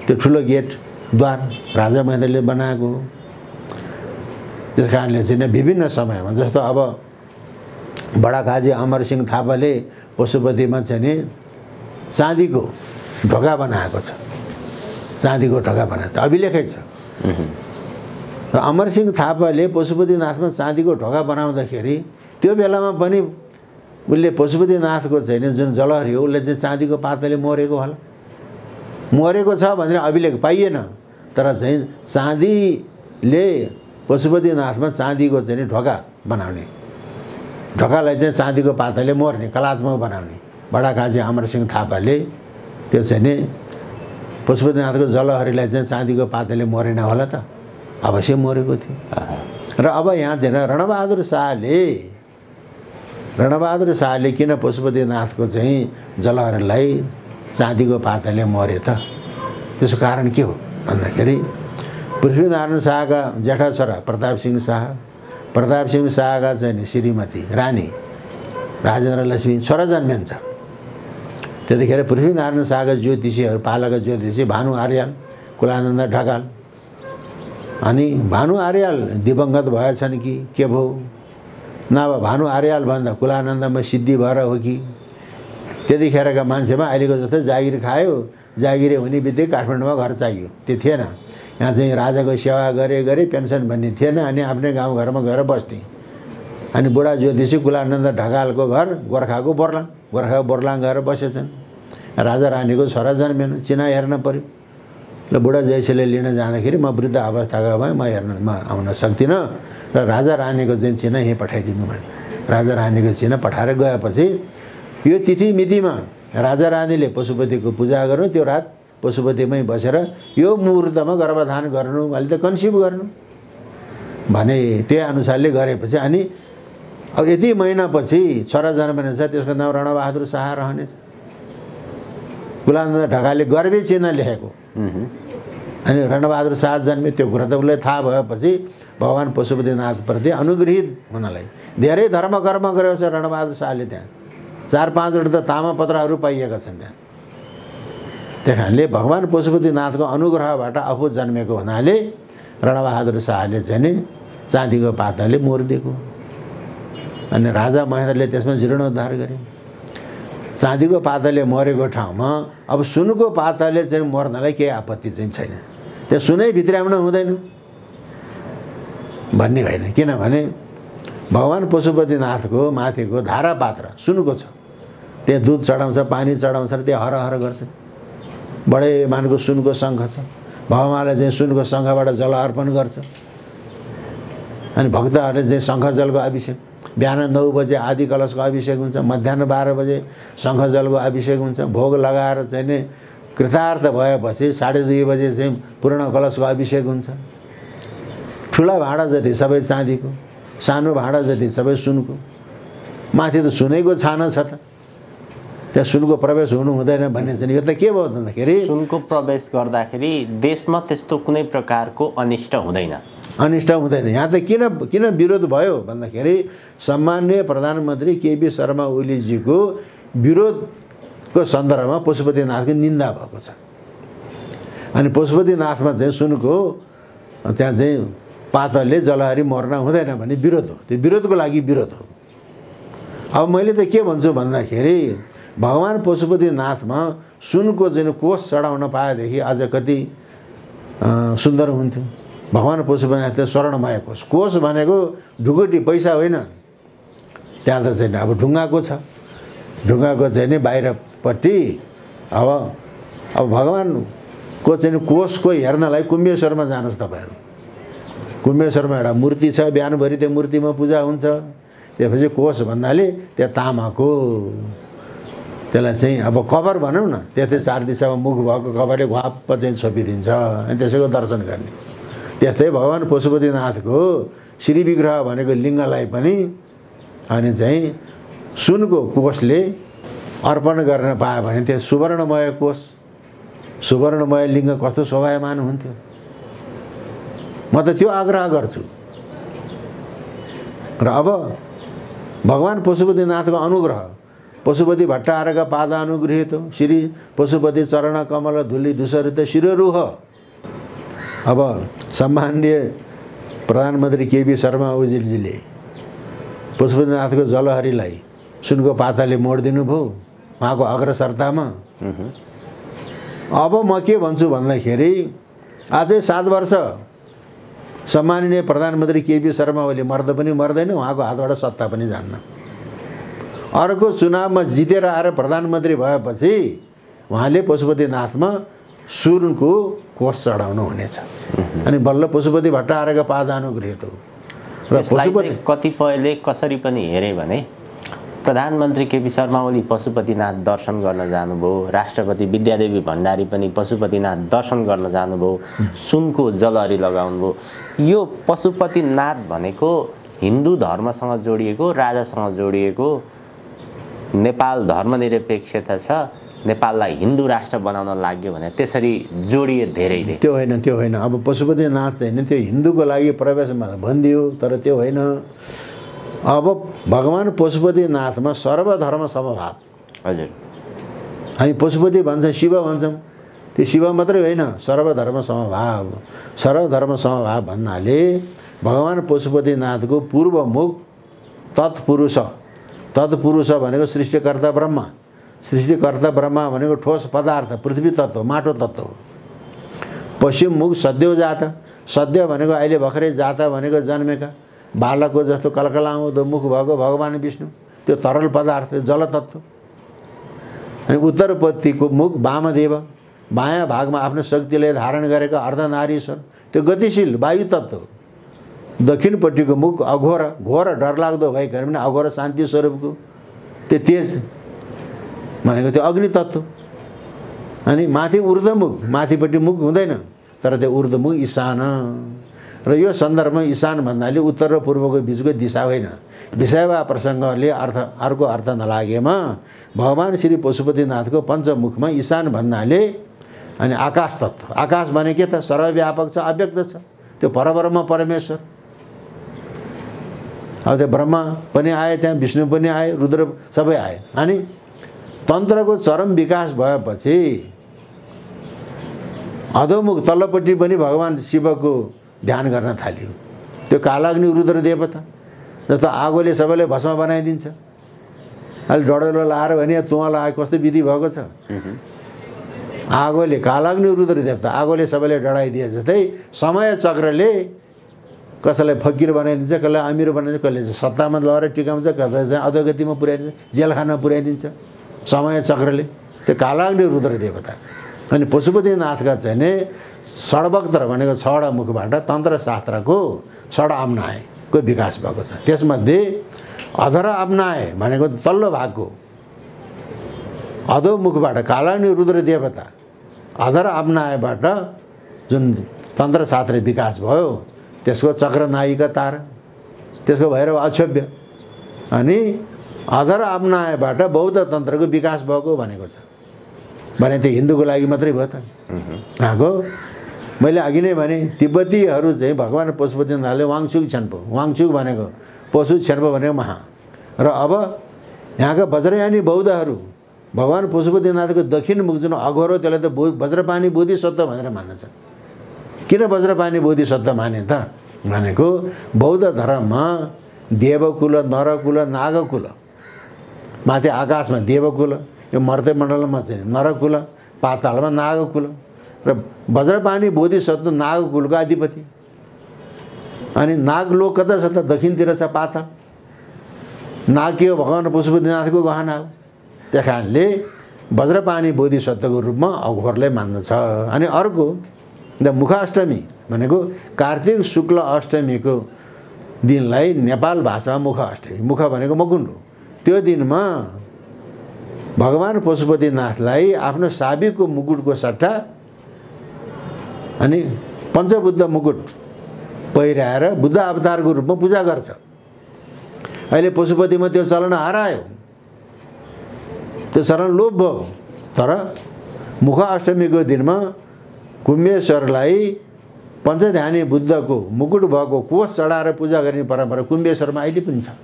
त्यो ठुलो गेट द्वार राजा महेन्द्रले बनाएको। त्यस कारणले चाहिँ विभिन्न समयमा जस्तो अब बडा काजी अमरसिंह थापाले पशुपतिमा चाहिँ नि चाँदीको ढोका बनाएको छ। चाँदीको ढोका बनाएको अभिलेखै छ। र अमरसिंह थापाले पशुपतिनाथमा चाँदीको ढोका बनाउँदाखेरि त्यो बेलामा पनि उसले पशुपतिनाथको चाहिँ जुन जलहरी हो उसले चाहिँ चाँदीको पातले मरेको होला, मरेको छ भनेर अभिलेख पाइएन। तर चाहिँ चाँदीले पशुपतिनाथमा चाँदीको चाहिँ ढोका बनाउने, ढोकालाई चाहिँ चाँदीको पातले मर्ने, कलात्मक बनाउने बडा काजी अमरसिंह थापाले त्यो चाहिँ नि पशुपतिनाथको जलहरीलाई चाहिँ चाँदीको पातले मरेन होला त, अवश्य मरेको थियो। र अब यहाँ चाहिँ रणबहादुर शाहले किन पशुपतिनाथको चाहिँ जलहरीलाई चाँदीको पातले मरे त? त्यसको कारण के हो भन्दाखेरि पृथ्वीनारायण शाहका जेठा छोरा प्रताप सिंह शाहका चाहिँ श्रीमती रानी राजेन्द्र लक्ष्मी छोरा जन्मिन्छ। त्यतिखेर पृथ्वीनारायण शाहका ज्योतिषीहरू पालाका ज्योतिषी भानु आर्याल, कुलानन्द ढकाल। अनि भानु आर्याल दिवंगत भएछन् कि के भयो? नभए भानु आर्याल भन्दा कुलानन्दमा सिद्धि भएर हो कि? त्यतिखेरका मान्छेमा अहिलेको जस्तो जागिर खायो, जागिरे हुने बित्तिकै काठमाडौँमा घर चाहियो त्यो थिएन। यहाँ चाहिँ राजाको सेवा गरे पेन्सन भन्ने थिएन। अनि आफ्नै गाउँघरमा गएर बस्थे। अनि बुढा ज्योतिषी कुलानन्द ढकालको घर गोर्खाको बोर्लाङ गएर बसेछन्। राजा रानीको छोरा जन्मेन, चिना हेर्न पर्यो। ल बुढा जयसीले लिन जाँदाखेरि म वृद्ध अवस्थाको भए म आउन सक्दिनँ र राजा रानीको चाहिँ चिना यहीँ पठाइदिनु भने राजा रानीको चिना पठाएर गएपछि यो तिथि मितिमा राजा रानीले पशुपतिको पूजा गर्नु, त्यो रात पशुपतिमै बसेर यो मुहुर्तमा गर्भधान गर्नु, अहिले त कन्सिभ गर्नु भने त्यही अनुसारले गरेपछि अनि अब यति महिनापछि छोरा जन्मनेछ, त्यसको नाम रणबहादुर शाह रहनेछ। कुलानन्द ढकालले गर्वे चिन्ह लेखेको अनि रणबहादुर शाह जन्मे त्यो कुरा त उसलाई थाहा भएपछि भगवान् पशुपतिनाथप्रति अनुग्रहित हुनलाई धेरै धर्म कर्म गरेको छ रणबहादुर शाहले। त्यहाँ 4-5 वटा त तामापत्रहरू पाइएका छन् त्यहाँ। त्यही कारणले भगवान् पशुपतिनाथको अनुग्रहबाट आफू जन्मेको हुनाले रणबहादुर शाहले चाहिँ नि चाँदीको पाताले मोरिदिएको। अनि राजा महेन्द्रले त्यसमा जीर्णोद्धार गरे। चाँदीको पाताले मरेको ठाउँमा अब सुनको पाताले चाहिँ मर्नलाई केही आपत्ति चाहिँ छैन। त्यो सुनै भित्राउन हुँदैन भन्ने होइन, किनभने भगवान् पशुपतिनाथको माथिको धारापात्र सुनको छ। त्यहाँ दुध चढाउँछ, पानी चढाउँछ, त्यो हरहर गर्छ। बडे मानको सुनको शङ्ख छ। भगवान्लाई चाहिँ सुनको शङ्खबाट जल अर्पण गर्छ। अनि भक्तहरूले चाहिँ शङ्ख जलको अभिषेक बिहान 9 बजे आदि कलशको अभिषेक हुन्छ, मध्याह 12 बजे शङ्ख जलको अभिषेक हुन्छ। भोग लगाएर चाहिँ नि कृतार्थ भएपछि 2:30 बजे चाहिँ पूर्ण कलशको अभिषेक हुन्छ। ठुला भाँडा जति सबै चाँदीको, सानो भाँडा जति सबै सुनको। माथि त सुनैको छाना छ त, त्यहाँ सुनको प्रवेश हुनु हुँदैन भन्ने चाहिँ यो त के भयो भन्दाखेरि सुनको प्रवेश गर्दाखेरि देशमा त्यस्तो कुनै प्रकारको अनिष्ट हुँदैन। अनिष्ट हुँदैन। यहाँ त किन विरोध भयो भन्दाखेरि सम्माननीय प्रधानमन्त्री केपी शर्मा ओलीजीको विरोधको सन्दर्भमा पशुपतिनाथको निन्दा भएको छ। अनि पशुपतिनाथमा चाहिँ सुनको त्यहाँ चाहिँ पातलले जलहरी मर्न हुँदैन भन्ने विरोध हो। त्यो विरोधको लागि विरोध हो। अब मैले त के भन्छु भन्दाखेरि भगवान् पशुपतिनाथमा सुनको चाहिँ कोष चढाउन पाएदेखि आज कति सुन्दर हुन्थ्यो। भगवान् पशुपतिनाथ स्वर्णमय कोष। कोष भनेको ढुकुटी पैसा होइन, त्यहाँ त चाहिँ अब ढुङ्गाको छ। ढुङ्गाको चाहिँ नि बाहिरपट्टि अब भगवान्को चाहिँ कोषको हेर्नलाई कुम्भेश्वरमा जानुहोस् तपाईँहरू। कुम्भेश्वरमा एउटा मूर्ति छ, बिहानभरि त्यो मूर्तिमा पूजा हुन्छ। त्यसपछि कोष भन्नाले त्यहाँ तामाको, त्यसलाई चाहिँ अब कभर भनौँ न, त्यस्तै 4 दिशामा मुख भएको कभरले घ्वाप्प चाहिँ छोपिदिन्छ अनि त्यसैको दर्शन गर्ने। त्यस्तै भगवान् पशुपतिनाथको श्री विग्रह भनेको लिङ्गलाई पनि अनि चाहिँ सुनको कोषले अर्पण गर्न पायो भने त्यो सुवर्णमय कोष, सुवर्णमय लिङ्ग कस्तो शोभायमान हुन्थ्यो। म त त्यो आग्रह गर्छु। र अब भगवान् पशुपतिनाथको अनुग्रह, पशुपति भट्टारका पादानुगृहित श्री पशुपति चरण कमल धुली धुसरित शिरोरुह। अब सम्माननीय प्रधानमन्त्री केपी शर्मा ओलीजीले पशुपतिनाथको जलहरीलाई सुनको पाताले मोडिदिनु भयो उहाँको अग्रसरतामा। अब म के भन्छु भन्दाखेरि अझै 7 वर्ष सम्माननीय प्रधानमन्त्री केपी शर्मा ओली मर्द पनि मर्दैन, उहाँको हातबाट सत्ता पनि जान्न। अर्को चुनावमा जितेर आएर प्रधानमन्त्री भएपछि उहाँले पशुपतिनाथमा सुनको कोष चढाउनु हुनेछ। अनि बल्ल पशुपति भट्टारका पादानुगृहित हो। र पशुपति कतिपयले कसरी पनि हेरे भने प्रधानमन्त्री केपी शर्मा ओली पशुपतिनाथ दर्शन गर्न जानुभयो, राष्ट्रपति विद्यादेवी भण्डारी पनि पशुपतिनाथ दर्शन गर्न जानुभयो, सुनको जलहरी लगाउनुभयो। यो पशुपतिनाथ भनेको हिन्दू धर्मसँग जोडिएको, राजासँग जोडिएको, नेपाल धर्मनिरपेक्षता छ, नेपाललाई हिन्दू राष्ट्र बनाउन लाग्यो भने त्यसरी जोडिए धेरैले। त्यो होइन। अब पशुपतिनाथ चाहिँ नि त्यो हिन्दूको लागि प्रवेशमा भनिदियो, तर त्यो होइन। अब भगवान् पशुपतिनाथमा सर्वधर्म समभाव। हजुर, हामी पशुपति भन्छ, शिव भन्छौँ। त्यो शिव मात्रै होइन, सर्वधर्म समभाव। सर्वधर्म समभाव भन्नाले भगवान् पशुपतिनाथको पूर्वमुख तत्पुरुष। तत्पुरुष भनेको सृष्टिकर्ता ब्रह्मा। सृष्टिकर्ता ब्रह्मा भनेको ठोस पदार्थ, पृथ्वी तत्त्व, माटो तत्त्व हो। पश्चिममुख सद्यो जात। सद्य भनेको अहिले भर्खरै जात भनेको जन्मेका बालकको जस्तो कलकलाउँदो मुख भएको भगवान् विष्णु, त्यो तरल पदार्थ, जल तत्त्व। अनि उत्तरपट्टिको मुख वामदेव, बायाँ भागमा आफ्नो शक्तिले धारण गरेका अर्धनारीश्वर, त्यो गतिशील वायु तत्त्व। दक्षिणपट्टिको मुख अघोर, घोर डरलाग्दो भएको भने अघोर शान्ति स्वरूपको त्यो तेज भनेको त्यो अग्नि तत्त्व। अनि माथि ऊर्ध्वमुख, माथिपट्टि मुख हुँदैन, तर त्यो ऊर्ध्वमुख ईशान। र यो सन्दर्भमा ईशान भन्नाले उत्तर र पूर्वको बिचको दिशा होइन। विषय वा प्रसङ्गले अर्को अर्थ नलागेमा भगवान् श्री पशुपतिनाथको पञ्चमुखमा ईशान भन्नाले अनि आकाश तत्त्व, आकाश भने के त? सर्वव्यापक छ, अव्यक्त छ, त्यो परब्रह्म परमेश्वर। अब त्यो ब्रह्मा पनि आए, त्यहाँ विष्णु पनि आए, रुद्र सबै आए। अनि तन्त्रको चरम विकास भएपछि अधोमुख तल्लोपट्टि पनि भगवान् शिवको ध्यान गर्न थाल्यो। त्यो कालाग्नि रुद्र देवता जस्तो आगोले सबैले भस्म बनाइदिन्छ, अहिले डढलो लाएर भने तुवा लाए कस्तो विधि भएको छ। आगोले, कालाग्नि रुद्र देवता आगोले सबैले डढाइदिए जस्तै समय चक्रले कसैलाई फकीर बनाइदिन्छ, कसैलाई अमिर बनाइदिन्छ, कसैले सत्तामा लगेर टिकाउँछ, कसैलाई चाहिँ अधोगतिमा पुर्याइदिन्छ, जेलखाना पुर्याइदिन्छ समय चक्रले। त्यो कालाग्नि रुद्र देवता। अनि पशुपतिनाथका चाहिँ नि षड्वक्त्र भनेको छवटा मुखबाट तन्त्रशास्त्रको षड्आम्नायको विकास भएको छ। त्यसमध्ये अधर आम्नाय भनेको तल्लो भागको अधोमुखबाट कालाग्नि रुद्र देवता अधर आम्नायबाट जुन तन्त्रशास्त्र विकास भयो त्यसको चक्रनायिका तारा, त्यसको भैरव अक्षोभ्य। अनि अधर आम्नायबाट बौद्ध तन्त्रको विकास भएको भनेको छ। भने त्यो हिन्दूको लागि मात्रै भयो त आएको। मैले अघि नै भने तिब्बतीहरू चाहिँ भगवान् पशुपतिनाथले वाङचुक छेन्पो, वाङचुक भनेको पशु, छेन्पो भनेको महा। र अब यहाँका वज्रयानी बौद्धहरू भगवान् पशुपतिनाथको दक्षिण मुख जुन अघोरो त्यसलाई त वज्रपानी बोधिसत्व भनेर मान्दछ। किन वज्रपानी बोधिसत्व माने त भनेको बौद्ध धर्ममा देवकुल, नरकुल, नागकुल, माथि आकाशमा देवकुल, यो मर्त्यमण्डलमा चाहिँ नरकुल, पातालमा नागकुल, र वज्रपानी बोधिसत्व नागकुलको अधिपति। अनि नागलोक कता छ त? दक्षिणतिर छ पाताल। नाग के हो? भगवान् पशुपतिनाथको गहना हो। त्यस कारणले वज्रपानी बोधिसत्वको रूपमा अघोरले मान्दछ। अनि अर्को मुखाष्टमी भनेको कार्तिक शुक्ल अष्टमीको दिनलाई नेपाल भाषामा मुख अष्टमी, मुख भनेको मुकुण्ड, त्यो दिनमा भगवान् पशुपतिनाथलाई आफ्नो साबिकको मुकुटको सट्टा अनि पञ्चबुद्ध मुकुट पहिराएर बुद्ध अवतारको रूपमा पूजा गर्छ। अहिले पशुपतिमा त्यो चलन हरायो, त्यो चलन लोप भयो। तर मुख अष्टमीको दिनमा कुम्भेश्वरलाई पञ्चध्यानी बुद्धको मुकुट भएको कोष चढाएर पूजा गर्ने परम्परा कुम्भेश्वरमा अहिले पनि छ।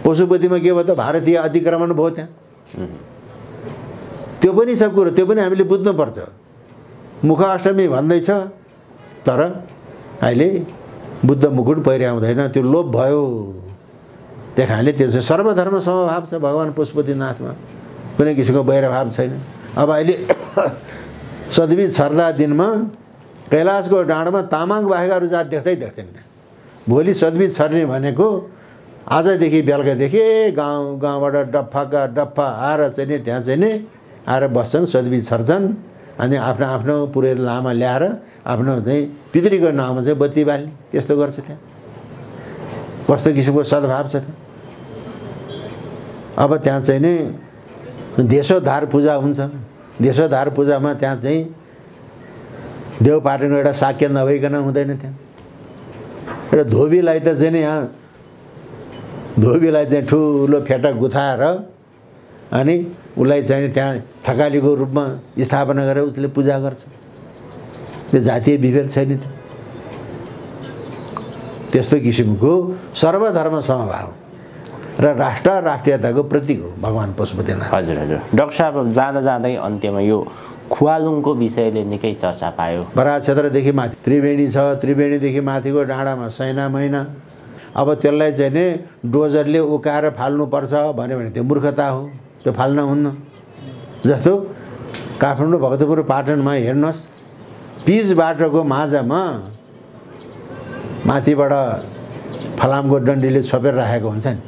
पशुपतिमा के भयो त? भारतीय अतिक्रमण भयो त्यहाँ। त्यो पनि सब कुरो, त्यो पनि हामीले बुझ्नुपर्छ। मुख अष्टमी भन्दैछ तर अहिले बुद्ध मुकुट पहिर्याउँदैन, त्यो लोप भयो। त्यही कारणले त्यो चाहिँ सर्वधर्म समभाव छ भगवान् पशुपतिनाथमा, कुनै किसिमको वैरभाव छैन। अब अहिले सतबिज छर्दा दिनमा कैलाशको डाँडमा तामाङ बाहेक अरू जात देख्दैन। भोलि सतबिज छर्ने भनेको आजदेखि बेलुकादेखि गाउँबाट डफ्फा आएर चाहिँ नि त्यहाँ चाहिँ नि आएर बस्छन्, सतबिज छर्छन्। अनि आफ्नो आफ्नो पुरोहित लामा ल्याएर आफ्नो चाहिँ पितृको नाममा चाहिँ बत्ती बाल्ने, त्यस्तो गर्छ त्यहाँ। कस्तो किसिमको सद्भाव छ त्यहाँ। अब त्यहाँ चाहिँ नि देशोद्धार पूजा हुन्छ। देशोद्धार पूजामा त्यहाँ चाहिँ देवपाटनको एउटा साक्य नभइकन हुँदैन त्यहाँ। एउटा धोबीलाई त चाहिँ नि यहाँ धोबीलाई चाहिँ ठुलो फेटा गुथाएर अनि उसलाई चाहिँ त्यहाँ थकालीको रूपमा स्थापना गरेर उसले पूजा गर्छ। त्यो जातीय विभेद छैन त्यो। त्यस्तो किसिमको सर्वधर्म समभाव र राष्ट्र राष्ट्रियताको प्रतीक हो भगवान् पशुपतिनाथ। हजुर हजुर। डाक्टर साहब, जाँदा जाँदै अन्त्यमा यो खुवालुङको विषयले निकै चर्चा पायो। बराज क्षेत्रदेखि माथि त्रिवेणी छ, त्रिवेणीदेखि माथिको डाँडामा सैना महिना। अब त्यसलाई चाहिँ नि डोजरले उकाएर फाल्नुपर्छ भन्यो भने त्यो मूर्खता हो, त्यो फाल्न हुन्न। जस्तो काठमाडौँ भक्तपुर पाटनमा हेर्नुहोस्, पिच बाटोको माझमा माथिबाट फलामको डन्डीले छोपेर राखेको हुन्छ नि,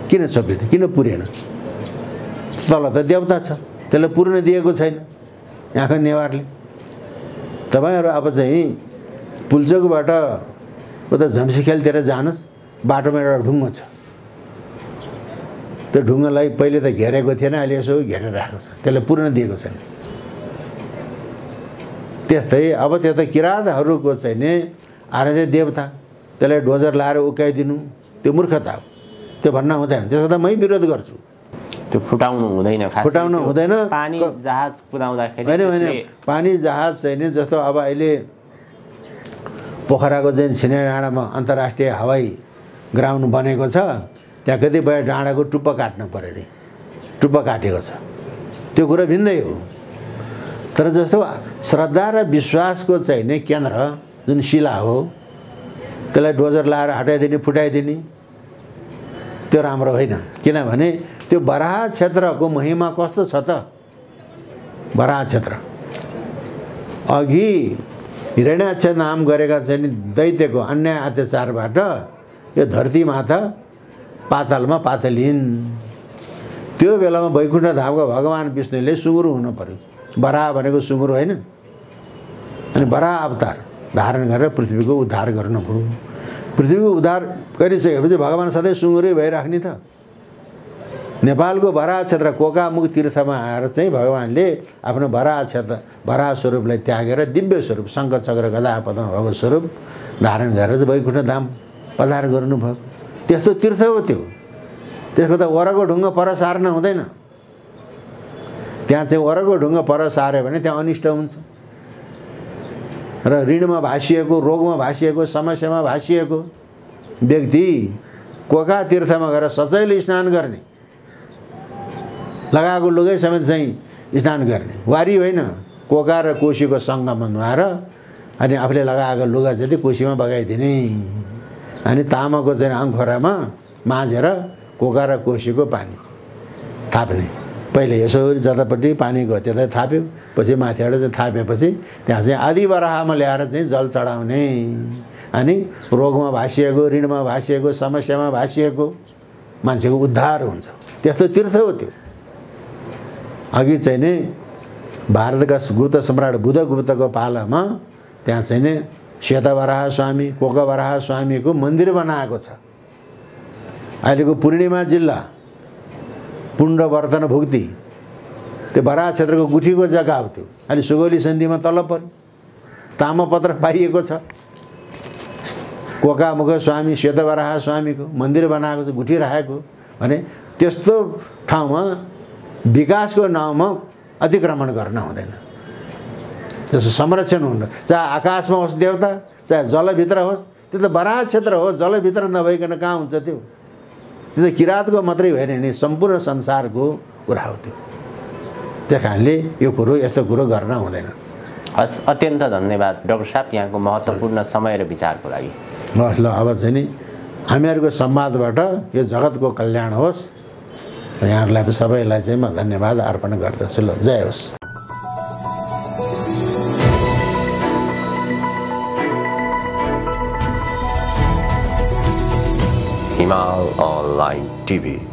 किन छोपेन, किन पुरेन? तल त देवता छ, त्यसलाई पुर्न दिएको छैन यहाँको नेवारले। तपाईँहरू अब चाहिँ पुल्चोकबाट उता झम्सीखेलतिर जानुहोस्, बाटोमा एउटा ढुङ्गो छ। त्यो ढुङ्गालाई पहिले त घेरेको थिएन, अहिले यसो घेरेर राखेको छ, त्यसलाई पुर्न दिएको छैन। त्यस्तै अब त्यो त किराँतहरूको चाहिँ नि आराध्य देवता, त्यसलाई डोजर लाएर उकाइदिनु त्यो मूर्खता हो, त्यो भन्न हुँदैन। त्यसको त मै विरोध गर्छु। त्यो फुटाउनु हुँदैन, खास फुटाउनु हुँदैन। पानी जहाज कुदाउँदाखेरि होइन पानी जहाज चाहिँ नि जस्तो अब अहिले पोखराको चाहिँ छिने डाँडामा अन्तर्राष्ट्रिय हवाई ग्राउन्ड बनेको छ, त्यहाँ कतिपय डाँडाको टुप्प काट्नु पऱ्यो अरे, टुप्प काटेको छ, त्यो कुरा भिन्दै हो। तर जस्तो श्रद्धा र विश्वासको चाहिँ नि केन्द्र जुन शिला हो त्यसलाई डोजर लाएर हटाइदिने फुटाइदिने त्यो राम्रो होइन। किनभने त्यो बराह क्षेत्रको महिमा कस्तो छ त, बराह क्षेत्र अघि हिरण्याक्ष नाम गरेका चाहिँ नि दैत्यको अन्याय अत्याचारबाट यो धरतीमाथा पातालमा पातलिन्। त्यो बेलामा वैकुण्ठ धामको भगवान् विष्णुले सुँगुर हुनु पर्यो, बराह भनेको सुँगुर होइन। अनि बराह अवतार धारण गरेर पृथ्वीको उद्धार गर्नुभयो। पृथ्वीको उद्धार गरिसकेपछि भगवान् सधैँ सुँगुरै भइराख्ने त। नेपालको बराह क्षेत्र कोकामुख तीर्थमा आएर चाहिँ भगवान्ले आफ्नो बराह क्षेत्र बराह स्वरूपलाई त्यागेर दिव्य स्वरूप शङ्ख चक्र गदा पद्म भएको स्वरूप धारण गरेर चाहिँ वैकुण्ठ धाम पधार गर्नुभयो। त्यस्तो तीर्थ हो त्यो। त्यसको त वरको ढुङ्गा पर सार्न हुँदैन। त्यहाँ चाहिँ वरको ढुङ्गा पर सार्यो भने त्यहाँ अनिष्ट हुन्छ र ऋणमा भासिएको, रोगमा भासिएको, समस्यामा भासिएको व्यक्ति कोका तीर्थमा गएर सचैले स्नान गर्ने, लगाएको लुगै समेत चाहिँ स्नान गर्ने, वारी होइन कोका र कोसीको सङ्गममा नुहाएर अनि आफूले लगाएको लुगा चाहिँ कोसीमा बगाइदिने, अनि तामाको चाहिँ आङखोरामा माझेर कोका र कोसीको पानी थाप्ने। पहिले यसरी जतापट्टि पानी गयो त्यतै थाप्यो, पछि माथिबाट चाहिँ थापेपछि त्यहाँ चाहिँ आदि बराहमा ल्याएर चाहिँ जल चढाउने। अनि रोगमा भासिएको, ऋणमा भासिएको, समस्यामा भासिएको मान्छेको उद्धार हुन्छ। त्यस्तो तीर्थ हो त्यो। अघि चाहिँ नि भारतका गुप्त सम्राट बुद्धगुप्तको पालामा त्यहाँ चाहिँ नि श्वेतवराह स्वामी, कोकवराह स्वामीको मन्दिर बनाएको छ। अहिलेको पूर्णिमा जिल्ला पुण्डवर्धन भुक्ति त्यो बराह क्षेत्रको गुठीको जग्गा हो त्यो। अहिले सुगौली सन्धिमा तल पर्यो, ताम्रपत्र पाइएको छ। कोकामुख स्वामी श्वेतवराह स्वामीको मन्दिर बनाएको छ, गुठी राखेको भने त्यस्तो ठाउँमा विकासको नाउँमा अतिक्रमण गर्न हुँदैन। त्यसको संरक्षण हुँदैन। चाहे आकाशमा होस् देवता, चाहे जलभित्र होस्, त्यो त बराह क्षेत्र हो। जलभित्र नभइकन कहाँ हुन्छ त्यो? त्यो त किराँतको मात्रै होइन नि, सम्पूर्ण संसारको कुरा हो त्यो। त्यही कारणले यो कुरो यस्तो कुरो गर्न हुँदैन। हस्, अत्यन्त धन्यवाद डाक्टर साहब यहाँको महत्त्वपूर्ण समय र विचारको लागि। हस् ल, अब चाहिँ नि हामीहरूको संवादबाट यो जगतको कल्याण होस्। यहाँहरूलाई सबैलाई चाहिँ म धन्यवाद अर्पण गर्दछु। ल, जय होस्। हिमाल अनलाइन टिभी।